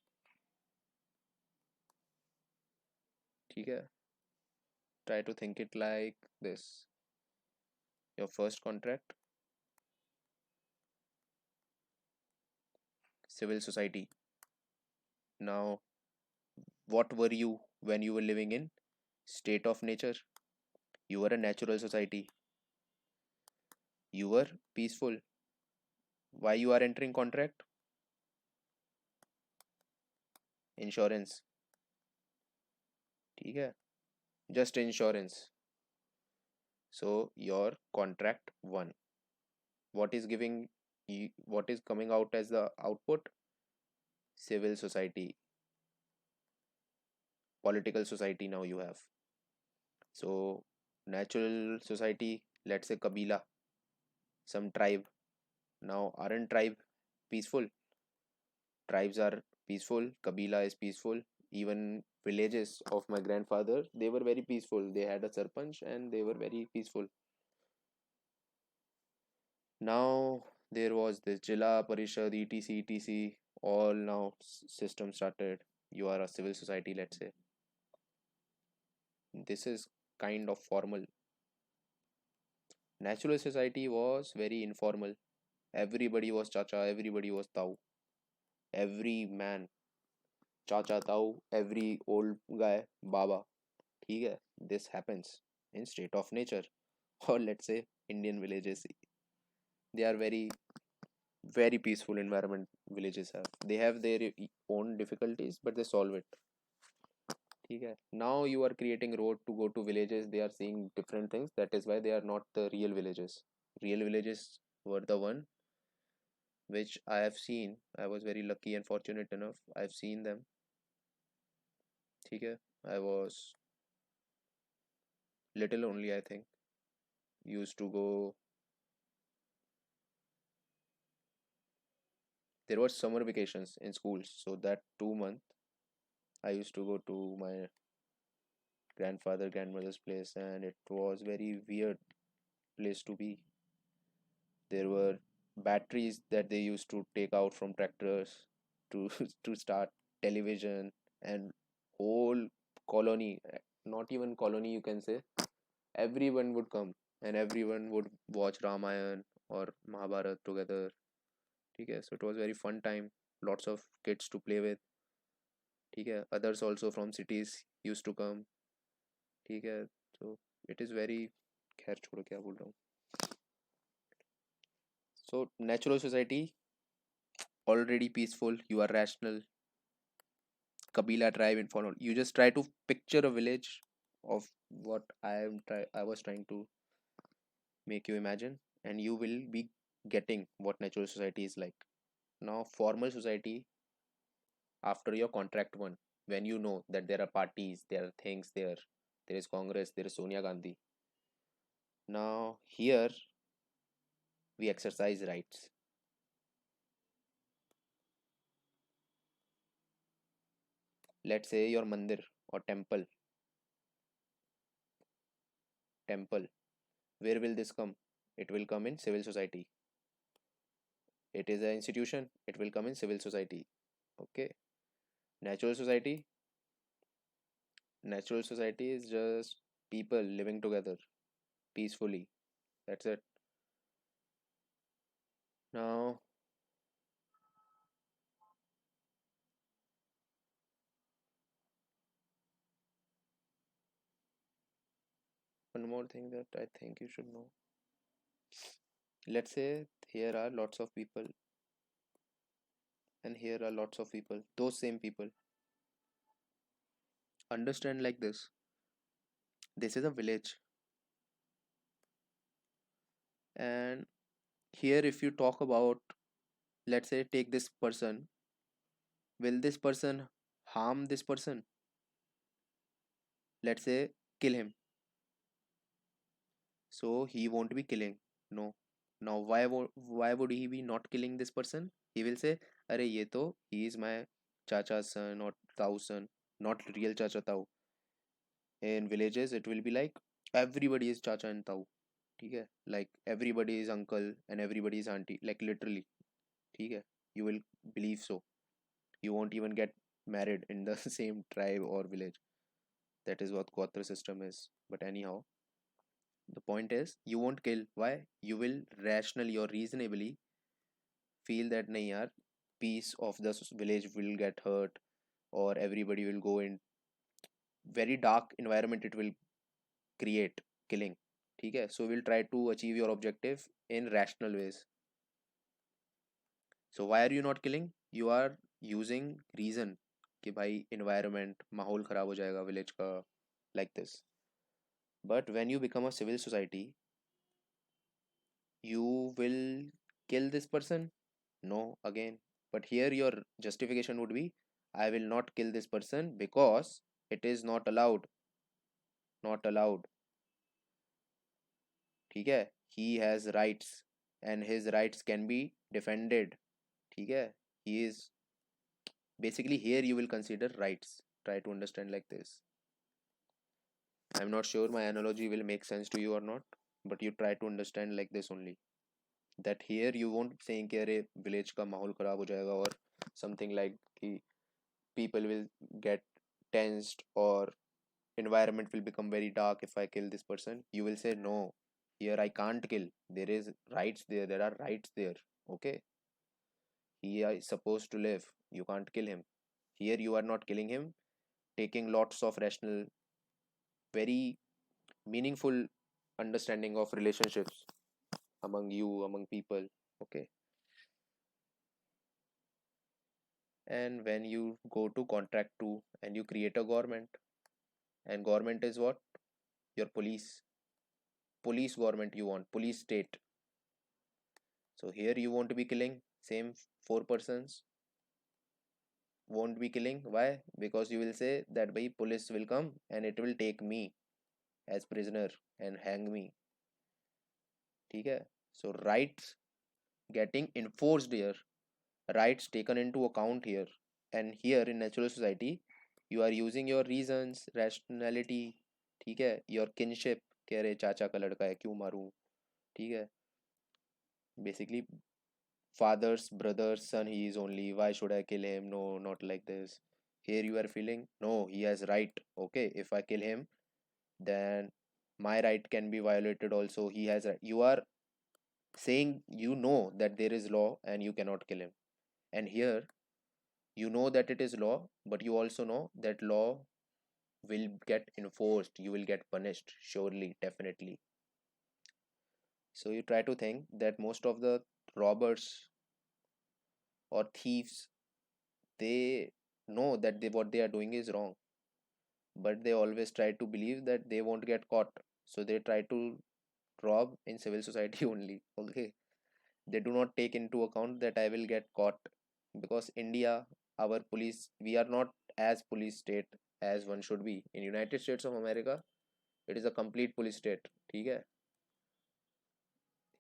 ठीक है? Try to think it like this. Your first contract, civil society. Now, what were you when you were living in state of nature? You were a natural society. You were peaceful. Why you are entering contract? Insurance. ठीक है? Just insurance. So your contract one. What is giving you, what is coming out as the output? Civil society, political society now you have. So natural society, let's say Kabila, some tribe. Now aren't tribe peaceful? Tribes are peaceful, Kabila is peaceful. Even villages of my grandfather, they were very peaceful. They had a sarpanch and they were very peaceful. Now there was this Jila Parishad, etc. All now system started. You are a civil society, let's say. This is kind of formal. Natural society was very informal. Everybody was chacha, everybody was tau. Every man, chacha tau, every old guy, baba. ठीक है? This happens in state of nature, or let's say Indian villages. They are very peaceful environment villages have. They have their own difficulties, but they solve it. ठीक है? Now you are creating road to go to villages. They are seeing different things. That is why they are not the real villages. Real villages were the one which I have seen. I was very lucky and fortunate enough. I've seen them. ठीक है? I was little only, I think. Used to go. There was summer vacations in schools, so that 2 month I used to go to my grandfather grandmother's place, and it was very weird place to be. There were batteries that they used to take out from tractors to to start television, and whole colony, not even colony you can say, everyone would come and everyone would watch Ramayan or Mahabharat together. Okay, so it was very fun time, lots of kids to play with. Okay, others also from cities used to come. ठीक है, so it is very, खैर छोड़ो क्या बोल रहा हूँ. So natural society already peaceful, you are rational, Kabila tribe and follow. You just try to picture a village of what I was trying to make you imagine, and you will be getting what natural society is like. Now, formal society, after your contract one, when you know that there are parties, there are things there is Congress, there is Sonia Gandhi. Now, here we exercise rights. Let's say your mandir or temple. Where will this come? It will come in civil society. It is an institution. It will come in civil society. Okay. Natural society. Natural society is just people living together peacefully. That's it. Now, one more thing that I think you should know. Let's say here are lots of people, and here are lots of people. Those same people. Understand like this. This is a village, and here, if you talk about, let's say, take this person, will this person harm this person? Let's say, kill him. So he won't be killing. No. Now, why would he be not killing this person? He will say, "Arey, ye to he is my chacha's son or tau's son, not real chacha tau." In villages, it will be like everybody is chacha and tau. ठीक है? Like everybody is uncle and everybody is auntie. Like literally. ठीक है? You will believe so. You won't even get married in the same tribe or village. That is what Gotra system is. But anyhow, the point is you won't kill. Why? You will rationally or reasonably feel that nahi yaar, peace of the village will get hurt or everybody will go in very dark environment it will create killing. ठीक है? So we'll try to achieve your objective in rational ways. So why are you not killing? You are using reason कि भाई environment माहौल खराब हो जाएगा village का like this. But when you become a civil society, you will kill this person? No, again. But here your justification would be I will not kill this person because it is not allowed. Not allowed. ठीक है? He has rights and his rights can be defended. ठीक है? He is basically here you will consider rights. Try to understand like this. I'm not sure my analogy will make sense to you or not, but you try to understand like this only. That here you won't saying कि अरे village का माहौल खराब हो जाएगा or something like कि people will get tensed or environment will become very dark if I kill this person. You will say no, here I can't kill. There is rights there. There are rights there. Okay, he is supposed to live. You can't kill him. Here you are not killing him. Taking lots of rational, very meaningful understanding of relationships among you, among people. Okay, and when you go to contract two and you create a government, and government is what? Your police government you want, police state. So here you won't be killing same four persons, won't be killing. Why? Because you will say that by police will come and it will take me as prisoner and hang me. ठीक है? So rights getting enforced here, rights taken into account here, and here in natural society you are using your reasons, rationality. ठीक है? Your kinship, कह रहे चाचा का लड़का है क्यों मारूं? ठीक है? Basically father's brother's son he is only, why should I kill him? No, not like this. Here you are feeling no, he has right. Okay, if I kill him then my right can be violated also. He has right. You are saying you know that there is law and you cannot kill him, and here you know that it is law but you also know that law will get enforced, you will get punished surely, definitely. So you try to think that most of the robbers or thieves, they know that what they are doing is wrong, but they always try to believe that they won't get caught, so they try to rob in civil society only. Okay, they do not take into account that I will get caught, because India, our police, we are not as police state as one should be. In United States of America, it is a complete police state. Okay,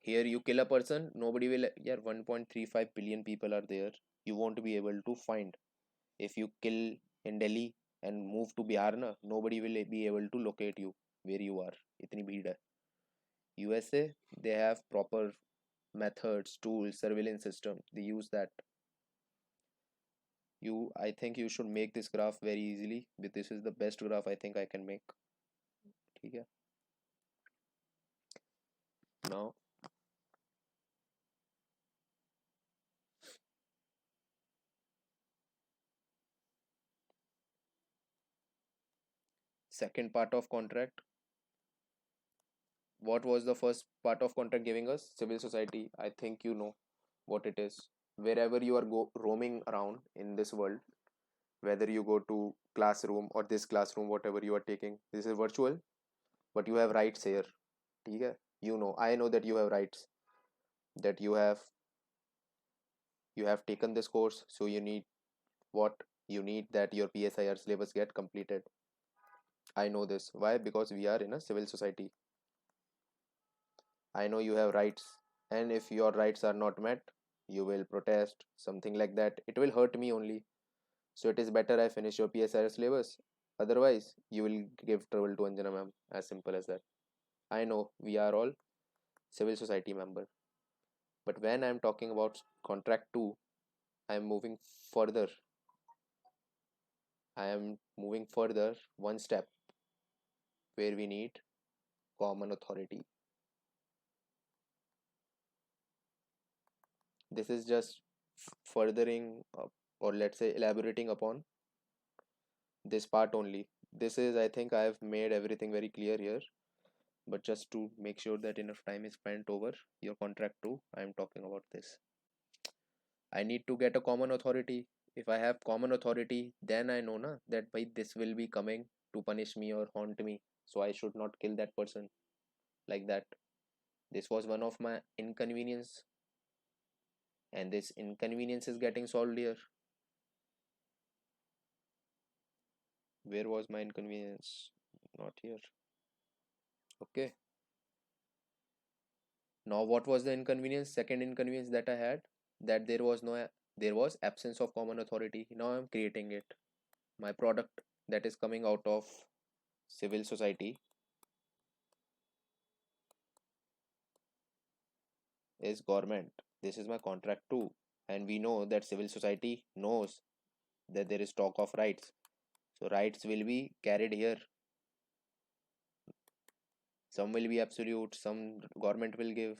here you kill a person, nobody will. Yeah, 1.35 billion people are there, you won't be able to find. If you kill in Delhi and move to Bihar na, nobody will be able to locate you where you are. Itni bheed hai. USA, they have proper methods, tools, surveillance system, they use that. I think you should make this graph very easily, but this is the best graph I think I can make. Okay, now second part of contract. What was the first part of contract giving us? Civil society. I think you know what it is. Wherever you are roaming around in this world, whether you go to classroom or this classroom, whatever you are taking, this is virtual, but you have rights here. Okay, you know, I know that you have rights, that you have taken this course, so you need what you need, that your PSIR syllabus get completed. I know this. Why? Because we are in a civil society. I know you have rights, and if your rights are not met, you will protest, something like that. It will hurt me only. So it is better I finish your PSIR syllabus. Otherwise, you will give trouble to Anjana ma'am. As simple as that. I know we are all civil society member. But when I'm talking about contract 2, I'm moving further. I am moving further one step, where we need common authority. This is just furthering or let's say elaborating upon this part only. This is, I think I have made everything very clear here, but just to make sure that enough time is spent over your contract too, I am talking about this. I need to get a common authority. If I have common authority, then I know na that by this will be coming to punish me or haunt me, so I should not kill that person like that. This was one of my inconvenience, and this inconvenience is getting solved here. Where was my inconvenience? Not here. Okay. Now what was the inconvenience? Second inconvenience that I had, that there was absence of common authority. Now I'm creating it. My product that is coming out of civil society is government. This is my contract too. And we know that civil society knows that there is talk of rights. So rights will be carried here. Some will be absolute, some government will give.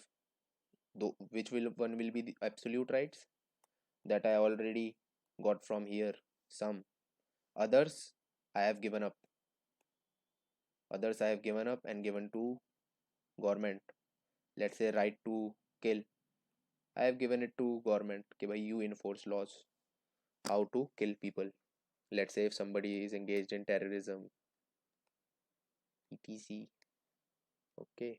Though which will one will be the absolute rights? That I already got from here. Some others I have given up. Others I have given up and given to government. Let's say right to kill. I have given it to government. कि भाई you enforce laws how to kill people. Let's say if somebody is engaged in terrorism, etc. Okay.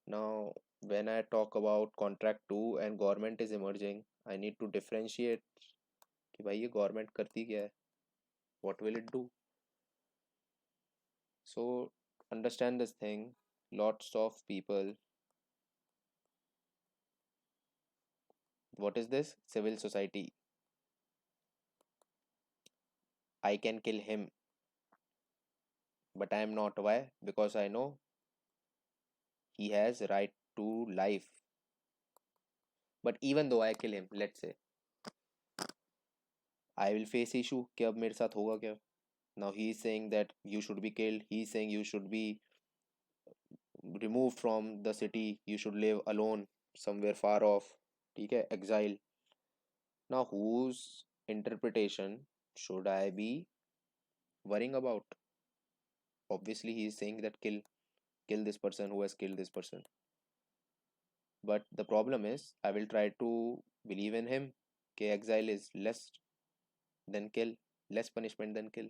Now when I talk about contract 2 and government is emerging, I need to differentiate कि भाई ये government करती क्या है? What will it do? So understand this thing. Lots of people. What is this? Civil society. I can kill him, but I am not. Why? Because I know he has right to life. But even though I kill him, let's say, I will face issue कि अब मेरे साथ होगा क्या? Now he is saying that you should be killed. He is saying you should be removed from the city. You should live alone somewhere far off. ठीक है? Exile. Now whose interpretation should I be worrying about? Obviously he is saying that kill this person who has killed this person. But the problem is, I will try to believe in him. K exile is less than kill, less punishment than kill.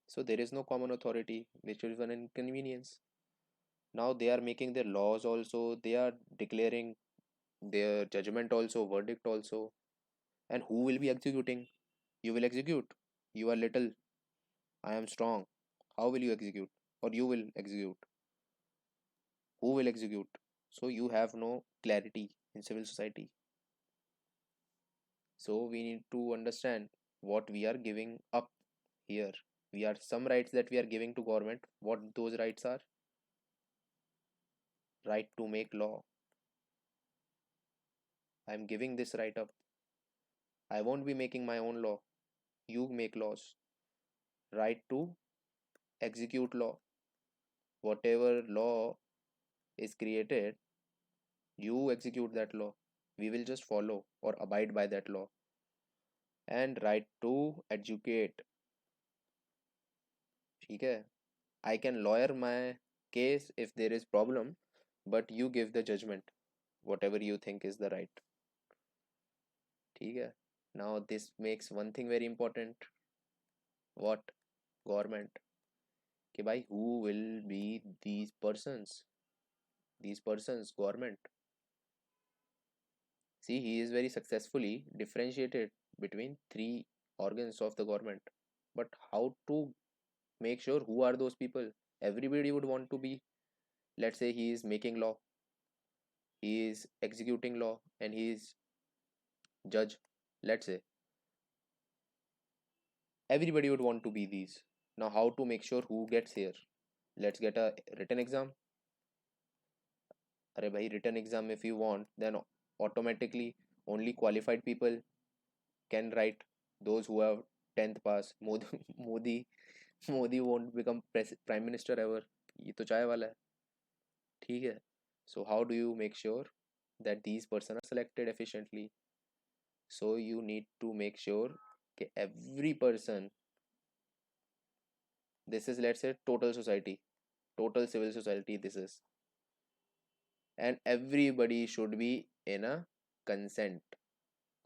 So there is no common authority, which is an inconvenience. Now they are making their laws also, they are declaring their judgment also, verdict also. And who will be executing? You will execute. You are little, I am strong. How will you execute? Or you will execute? Who will execute? So you have no clarity in civil society. So we need to understand what we are giving up here. We are some rights that we are giving to government. What those rights are? Right to make law. I am giving this right up. I won't be making my own law. You make laws. Right to execute law. Whatever law is created, you execute that law. We will just follow or abide by that law. And right to educate. ठीक है? I can lawyer my case if there is problem, but you give the judgment, whatever you think is the right. ठीक है? Now this makes one thing very important. What? Government. कि भाई who will be these persons? These persons, government. See, he is very successfully differentiated between three organs of the government. But how to make sure who are those people? Everybody would want to be, let's say he is making law, he is executing law, and he is judge, let's say. Everybody would want to be these. Now, how to make sure who gets here? Let's get a written exam. अरे भाई, written exam if you want, then automatically only qualified people can write. Those who have 10th pass. Modi Modi Modi won't become prime minister ever. ये तो चाय वाला है. ठीक है. So how do you make sure that these persons are selected efficiently? So you need to make sure that every person, this is, let's say, total society, total civil society, this is, and everybody should be in a consent,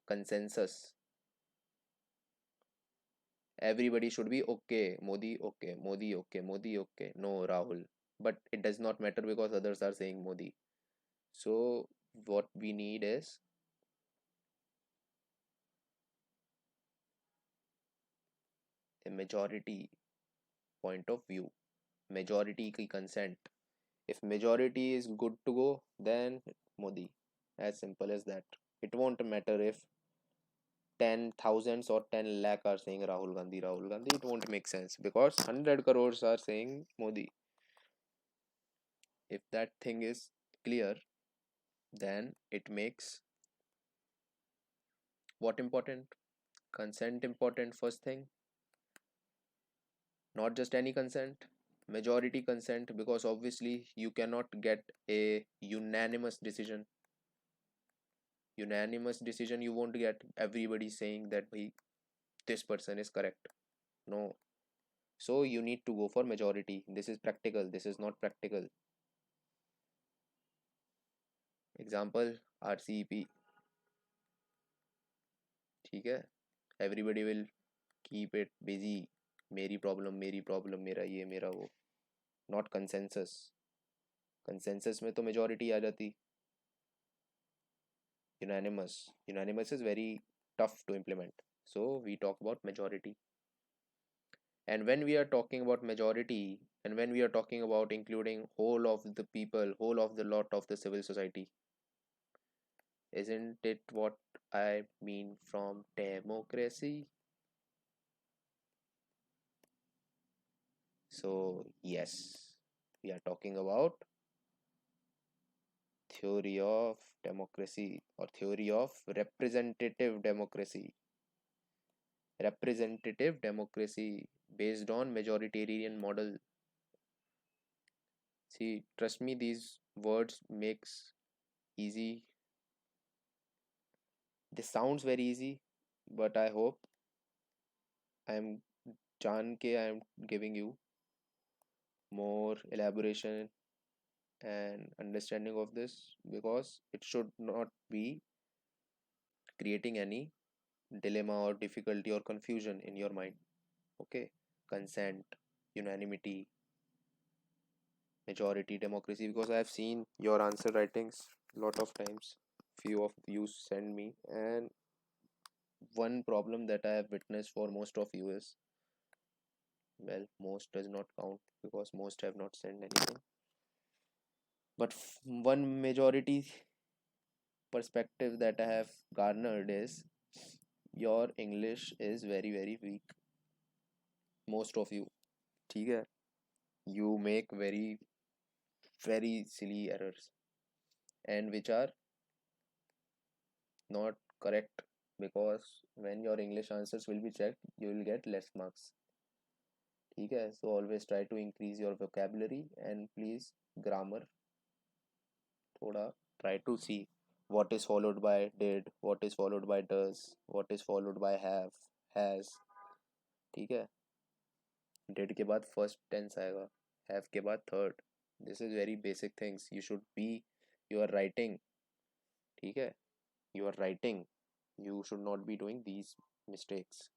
consensus. Everybody should be okay, Modi okay, Modi okay, Modi okay, no Rahul. But it does not matter because others are saying Modi. So what we need is a majority point of view, majority ki consent. If majority is good to go, then Modi. As simple as that. It won't matter if 10 thousands or 10 lakh are saying Rahul Gandhi, Rahul Gandhi. It won't make sense because 100 crores are saying Modi. If that thing is clear, then it makes what important? Consent important first thing. Not just any consent, majority consent, because obviously you cannot get a unanimous decision. You won't get everybody saying that bhai, this person is correct. No. So you need to go for majority. This is practical, this is not practical. Example, RCEP. ठीक है, everybody will keep it busy. मेरी problem, मेरा ये मेरा वो. Not consensus. Consensus में तो majority आ जाती. Unanimous is very tough to implement. So we talk about majority. And when we are talking about majority, and when we are talking about including whole of the people, whole of the lot of the civil society, isn't it what I mean from democracy? So yes, we are talking about theory of democracy or theory of representative democracy based on majoritarian model. See, trust me, these words makes easy. This sounds very easy, but I hope I am I am giving you more elaboration and understanding of this, because it should not be creating any dilemma or difficulty or confusion in your mind. Okay, consent, unanimity, majority, democracy, because I have seen your answer writings a lot of times. Few of you send me, and one problem that I have witnessed for most of you is, well, most does not count because most have not sent anything. But one majority perspective that I have garnered is your English is very very weak. Most of you, ठीक है? You make very silly errors, and which are not correct, because when your English answers will be checked, you will get less marks. ठीक है? So always try to increase your vocabulary, and please grammar थोड़ा try to see what is followed by did, what is followed by does, what is followed by have, has. ठीक है? Did के बाद first tense आएगा, have के बाद third. This is very basic things. You are writing. ठीक है? You are writing. You should not be doing these mistakes.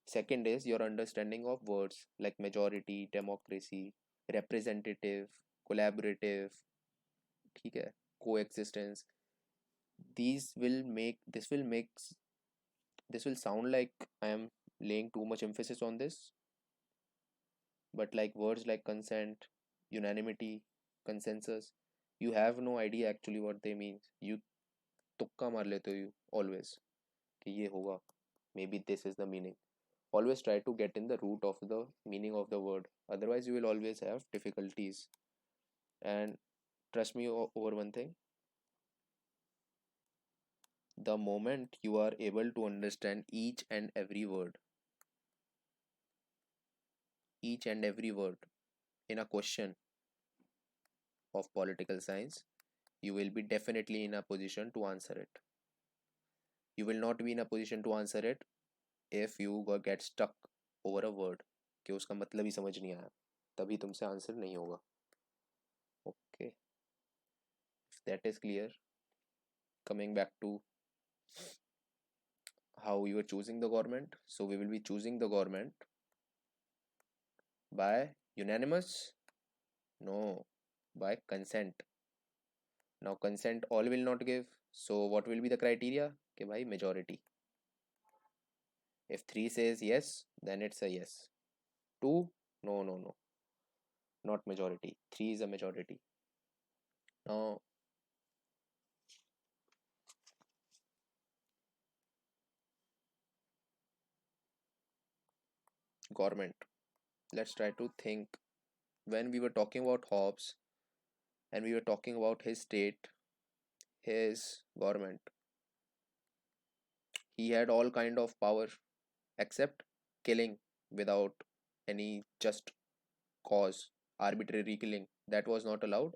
Second is your understanding of words like majority, democracy, representative, collaborative, ठीक है? Coexistence. This will sound like I am laying too much emphasis on this, but like words like consent, unanimity, consensus, you have no idea actually what they mean. You तुक्का मार लेते हो, you always कि ये होगा, maybe this is the meaning. Always try to get in the root of the meaning of the word, otherwise you will always have difficulties. And trust me over one thing, the moment you are able to understand each and every word in a question of political science, you will be definitely in a position to answer it. You will not be in a position to answer it if you get stuck over a word कि उसका मतलब ही समझ नहीं आया, तभी तुमसे answer नहीं होगा. Okay, if that is clear, coming back to how you are choosing the government. So we will be choosing the government by unanimous? No, by consent. Now consent all will not give. So what will be the criteria? Okay, by majority. If 3 says yes, then it's a yes. 2, no, no, no, not majority. 3 is a majority. Now government. Let's try to think. When we were talking about Hobbes and we were talking about his state, his government, he had all kind of power except killing without any just cause, arbitrary killing. That was not allowed.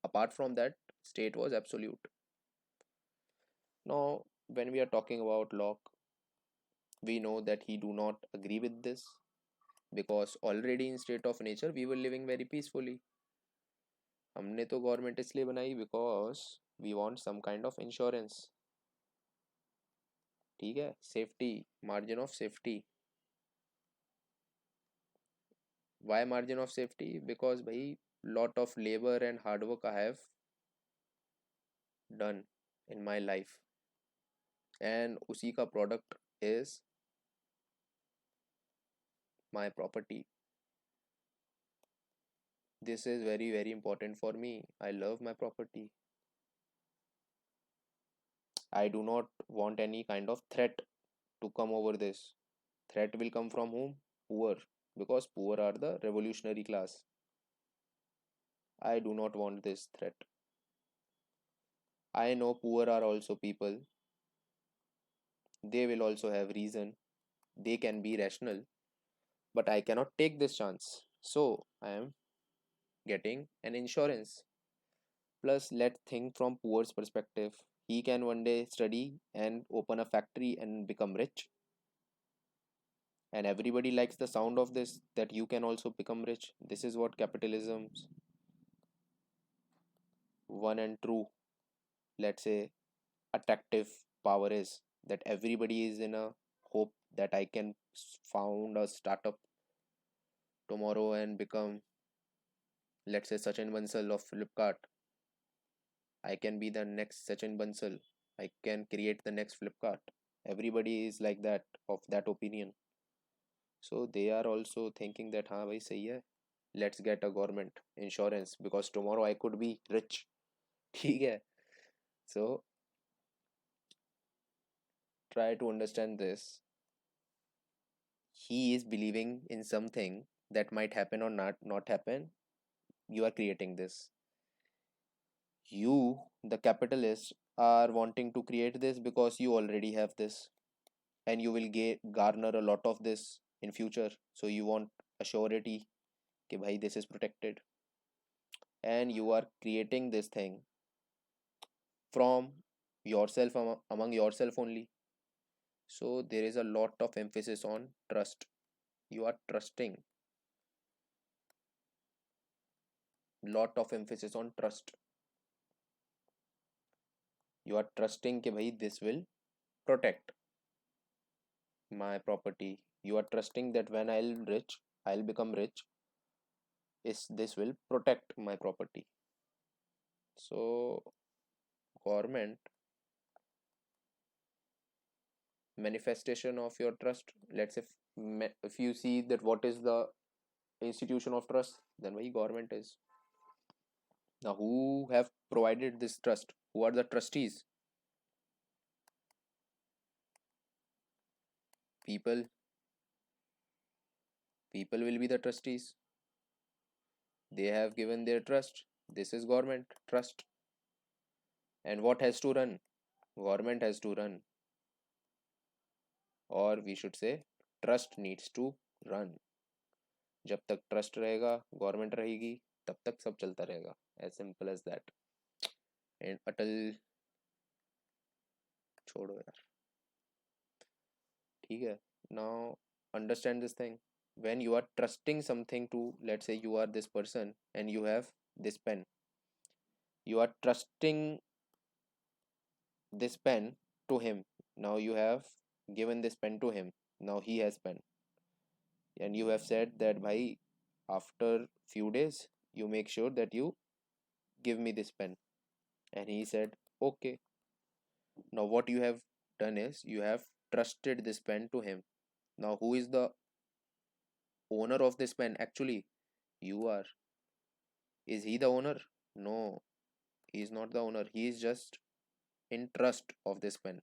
Apart from that, state was absolute. Now, when we are talking about Locke, we know that he do not agree with this, because already in state of nature we were living very peacefully. हमने तो government इसलिए बनाई because we want some kind of insurance. ठीक है? Safety, margin of safety. Why margin of safety? Because भाई lot of labor and hard work I have done in my life, and उसी का product is my property. This is very very important for me. I love my property. I do not want any kind of threat to come over this. Threat will come from whom? Poor, because poor are the revolutionary class. I do not want this threat. I know poor are also people. They will also have reason. They can be rational, but I cannot take this chance. So I am getting an insurance. Plus, let's think from poor's perspective. He can one day study and open a factory and become rich. And everybody likes the sound of this, that you can also become rich. This is what capitalism. one and true, let's say, attractive power is that everybody is in a hope that I can found a startup tomorrow and become, let's say, Sachin Bansal of Flipkart. I can be the next Sachin Bansal. I can create the next Flipkart. Everybody is like that, of that opinion. So they are also thinking that, हाँ भाई सही है. Let's get a government insurance because tomorrow I could be rich. ठीक है. So try to understand this. He is believing in something that might happen or not happen. You are creating this. You, the capitalists, are wanting to create this because you already have this, and you will garner a lot of this in future. So you want a surety कि भाई this is protected, and you are creating this thing from yourself, among yourself only. So there is a lot of emphasis on trust. You are trusting, lot of emphasis on trust. You are trusting कि भाई this will protect my property. You are trusting that when I'll become rich, is this will protect my property. So government manifestation of your trust. Let's say if you see that what is the institution of trust, then why government is. Now who have provided this trust? Who are the trustees? People. People will be the trustees. They have given their trust. This is government trust. And what has to run? Government has to run, or we should say trust needs to run. जब तक trust रहेगा, government रहेगी, तब तक सब चलता रहेगा. As simple as that. And Atal, छोड़ो यार. ठीक है. Now understand this thing. When you are trusting something to, let's say you are this person and you have this pen, you are trusting this pen to him. Now you have given this pen to him. Now he has pen, and you have said that bhai, after few days you make sure that you give me this pen. And he said okay. Now what you have done is you have trusted this pen to him. Now who is the owner of this pen? Actually you are. Is he the owner? No, he is not the owner. He is just in trust of this pen.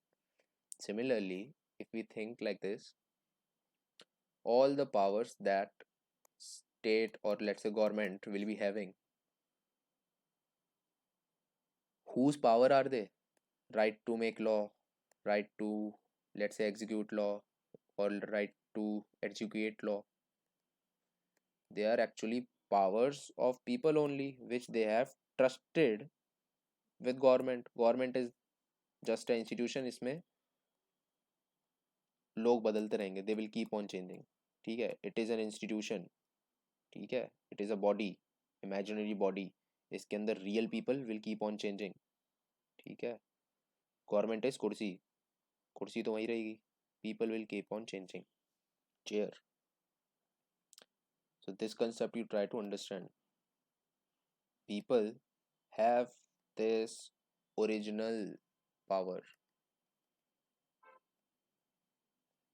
Similarly, if we think like this, all the powers that state, or let's say government, will be having, whose power are they? Right to make law, right to, let's say, execute law, or right to educate law. They are actually powers of people only, which they have trusted with government. Government is just an institution. इसमें लोग बदलते रहेंगे. They will keep on changing. ठीक है. It is an institution. ठीक है. It is a body, imaginary body. इसके अंदर real people will keep on changing. ठीक है. Government is कुर्सी. कुर्सी तो वहीं रहेगी. People will keep on changing. Chair. So this concept you try to understand. People have this original power,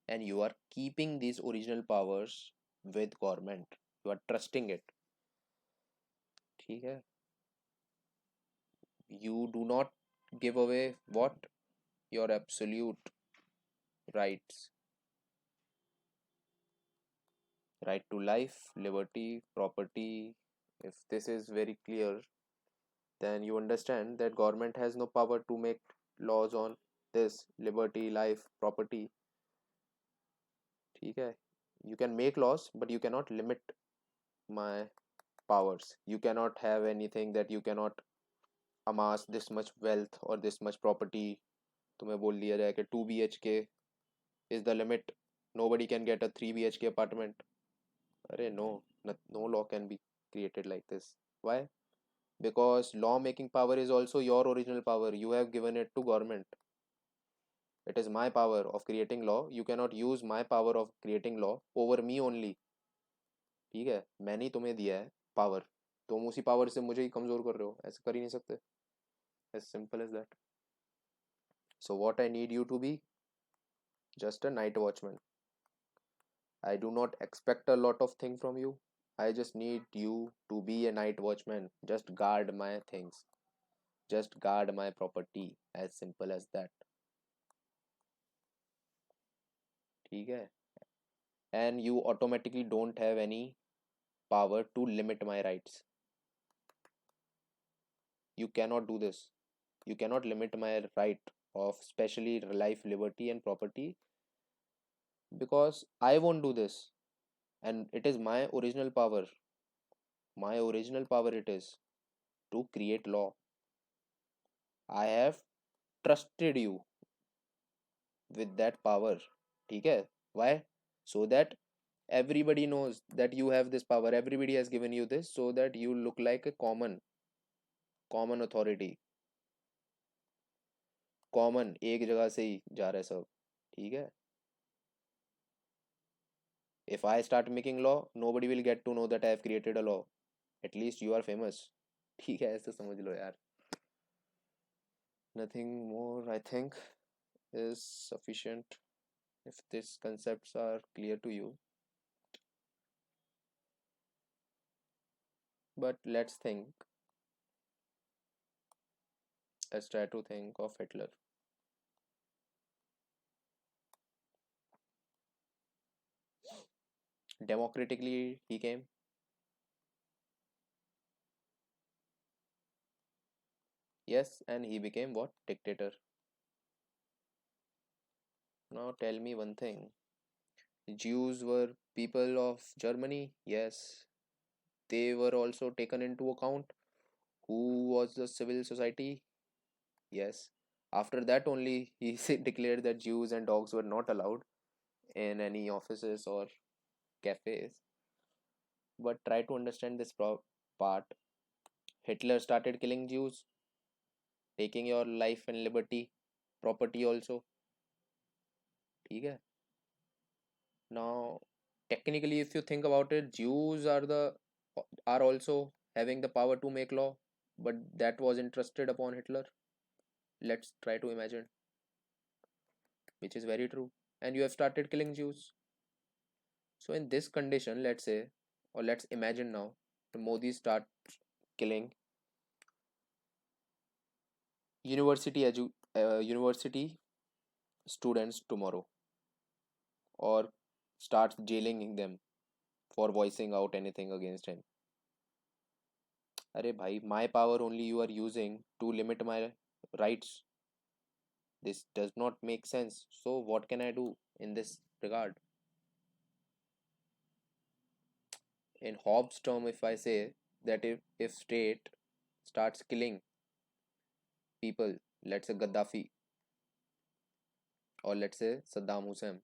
and you are keeping these original powers with government. You are trusting it. ठीक है. You do not give away what? Your absolute rights. Right to life, liberty, property. If this is very clear, then you understand that government has no power to make laws on this liberty, life, property. ठीक है. You can make laws, but you cannot limit my powers. You cannot have anything that you cannot amass this much wealth or this much property. तुम्हें बोल दिया जाए कि 2 BHK is the limit. Nobody can get a 3 BHK apartment. अरे no, no law can be created like this. Why? because law making power is also your original power. You have given it to government. It is my power of creating law. You cannot use my power of creating law over me only. ठीक है, मैंने ही तुम्हें दिया है power, तुम उसी power से मुझे ही कमजोर कर रहे हो, ऐसे कर ही नहीं सकते. As simple as that. So what I need you to be, just a night watchman. I do not expect a lot of thing from you. I just need you to be a night watchman. Just guard my things. Just guard my property. As simple as that. ठीक है. And you automatically don't have any power to limit my rights. You cannot do this. You cannot limit my right of especially life, liberty, and property, because I won't do this. And it is my original power. My original power it is to create law. I have trusted you with that power. ठीक है. Why? So that everybody knows that you have this power. Everybody has given you this so that you look like a common authority. Common एक जगह से ही जा रहा है सब. ठीक है. If I start making law, nobody will get to know that I have created a law. At least you are famous. ठीक है, ऐसे समझ लो यार. Nothing more I think is sufficient if these concepts are clear to you. But let's try to think of Hitler. Democratically he came. Yes, and he became what? Dictator. Now tell me one thing. Jews were people of Germany. Yes, they were also taken into account. Who was the civil society? Yes. After that only he declared that Jews and dogs were not allowed in any offices or cafes. But try to understand this part. Hitler started killing Jews, taking your life and liberty, property also. ठीक है. Now, technically, if you think about it, Jews are also having the power to make law, but that was entrusted upon Hitler. Let's try to imagine, which is very true. And you have started killing Jews. So in this condition, let's say, or let's imagine now, the Modi start killing university students tomorrow, or starts jailing them for voicing out anything against him. अरे भाई, my power only you are using to limit my rights. This does not make sense. So what can I do in this regard? In Hobbes' term, if I say that if state starts killing people, let's say Gaddafi, or let's say Saddam Hussein,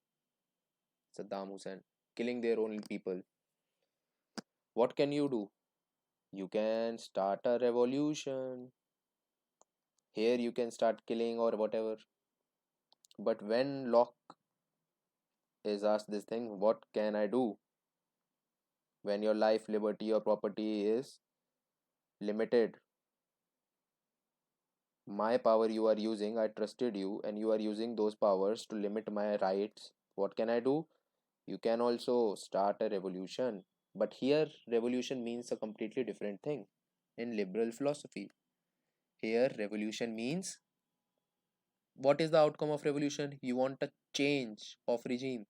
killing their own people, what can you do? You can start a revolution. Here you can start killing or whatever. But when Locke is asked this thing, what can I do when your life, liberty, or property is limited? My power you are using, I trusted you, and you are using those powers to limit my rights. What can I do? You can also start a revolution. But here, revolution means a completely different thing in liberal philosophy. Here, revolution means, what is the outcome of revolution? You want a change of regime,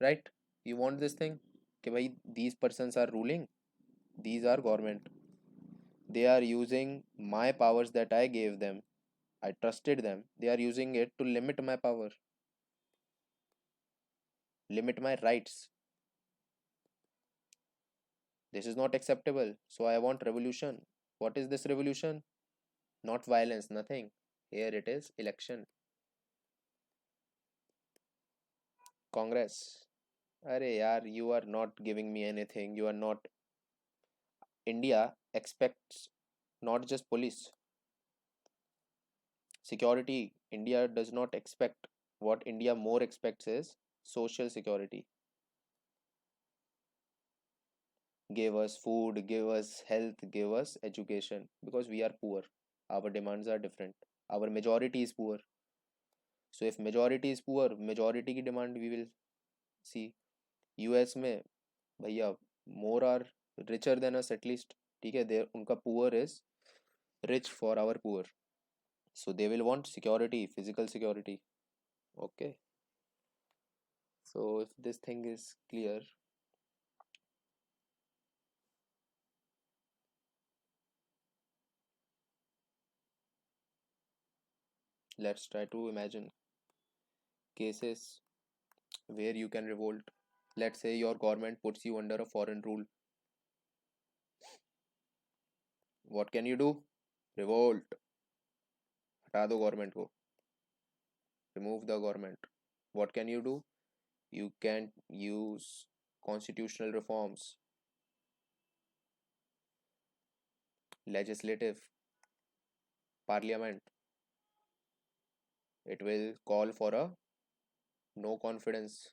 right? You want this thing. Okay, bhai, these persons are ruling, these are government. They are using my powers that I gave them. I trusted them. They are using it to limit my power, limit my rights. This is not acceptable. So I want revolution. What is this revolution? Not violence, nothing. Here it is election. Congress. Arey yaar, you are not giving me anything. You are not. India expects not just police security. India does not expect. What India more expects is social security. Give us food, give us health, give us education, because we are poor. Our demands are different. Our majority is poor. So if majority is poor, majority की demand we will see. US में भैया more are richer than us at least. ठीक है, they उनका poor is rich for our poor. So they will want security, physical security. Okay. So if this thing is clear, let's try to imagine cases where you can revolt. Let's say your government puts you under a foreign rule. What can you do? Revolt. हटा दो government को. Remove the government. What can you do? You can use constitutional reforms, legislative, parliament. It will call for a no confidence,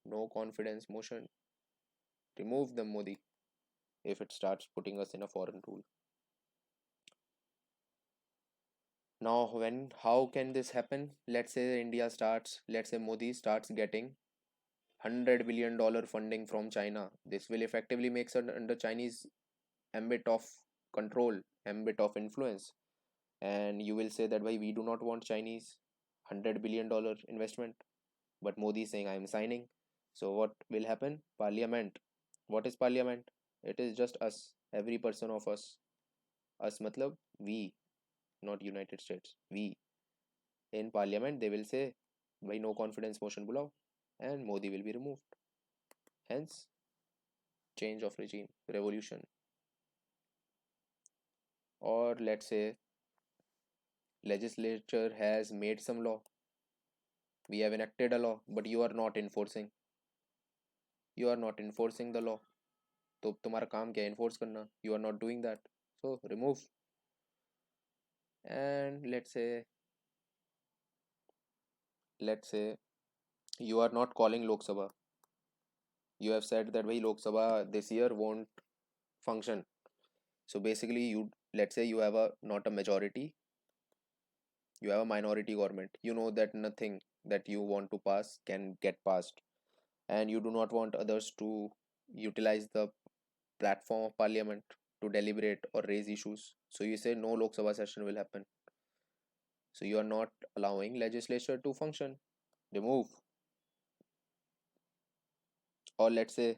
no confidence motion. Remove the Modi if it starts putting us in a foreign rule. Now, how can this happen? Let's say let's say Modi starts getting $100 billion funding from China. This will effectively make it under Chinese ambit of control, ambit of influence. And you will say that why we do not want Chinese $100 billion investment, but Modi is saying I am signing. So what will happen? Parliament. What is parliament? It is just us, every person of us. Us matlab we, not United States. We. In parliament they will say by no confidence motion bulao, and Modi will be removed. Hence, change of regime, revolution. Or let's say legislature has made some law. We have enacted a law, but you are not enforcing. You are not enforcing the law. तो तुम्हारा काम क्या है enforce करना? You are not doing that. So remove. And let's say you are not calling Lok Sabha. You have said that Lok Sabha this year won't function. So basically let's say you have a not a majority, you have a minority government. You know that nothing that you want to pass can get passed, and you do not want others to utilize the platform of parliament to deliberate or raise issues. So you say no Lok Sabha session will happen. So you are not allowing legislature to function. Remove. Or let's say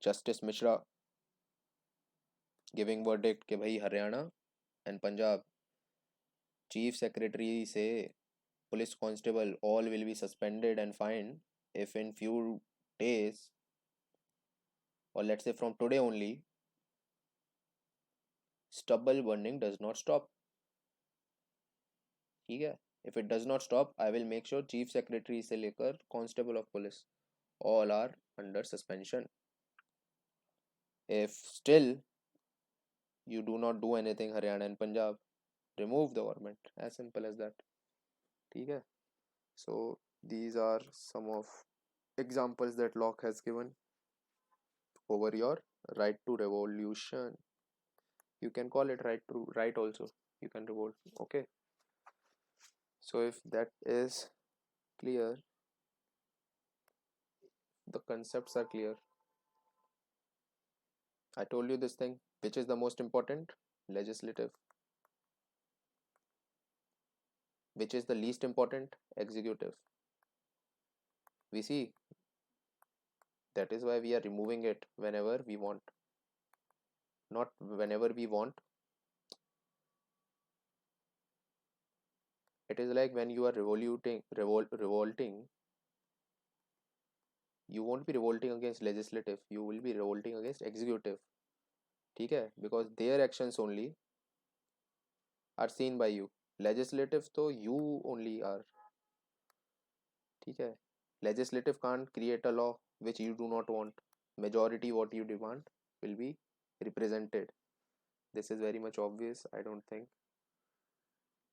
Justice Mishra giving verdict कि भाई Haryana and Punjab chief secretary say police constable all will be suspended and fined if in few days, or let's say from today only, stubble burning does not stop. ठीक है? If it does not stop, I will make sure chief secretary से लेकर constable of police all are under suspension. If still you do not do anything, Haryana and Punjab, remove the government. As simple as that. ठीक है? So these are some of examples that Locke has given over your right to revolution. You can call it right also. You can revolt. Okay. So if that is clear, the concepts are clear. I told you this thing. Which is the most important? Legislative. Which is the least important? Executive. We see that is why we are removing it whenever we want. Not whenever we want. It is like when you are revolting, you won't be revolting against legislative, you will be revolting against executive. ठीक है? Because their actions only are seen by you. Legislative तो you only are. ठीक है? Legislative can't create a law. which you do not want. Majority what you demand will be represented. This is very much obvious. I don't think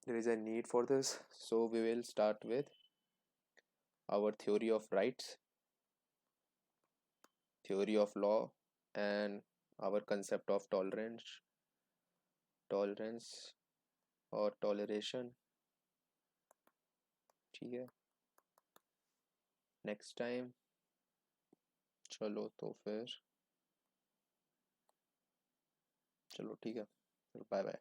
there is a need for this. So we will start with our theory of rights, theory of law, and our concept of tolerance और toleration. ठीक है, next time. चलो तो फिर, चलो ठीक है, bye bye.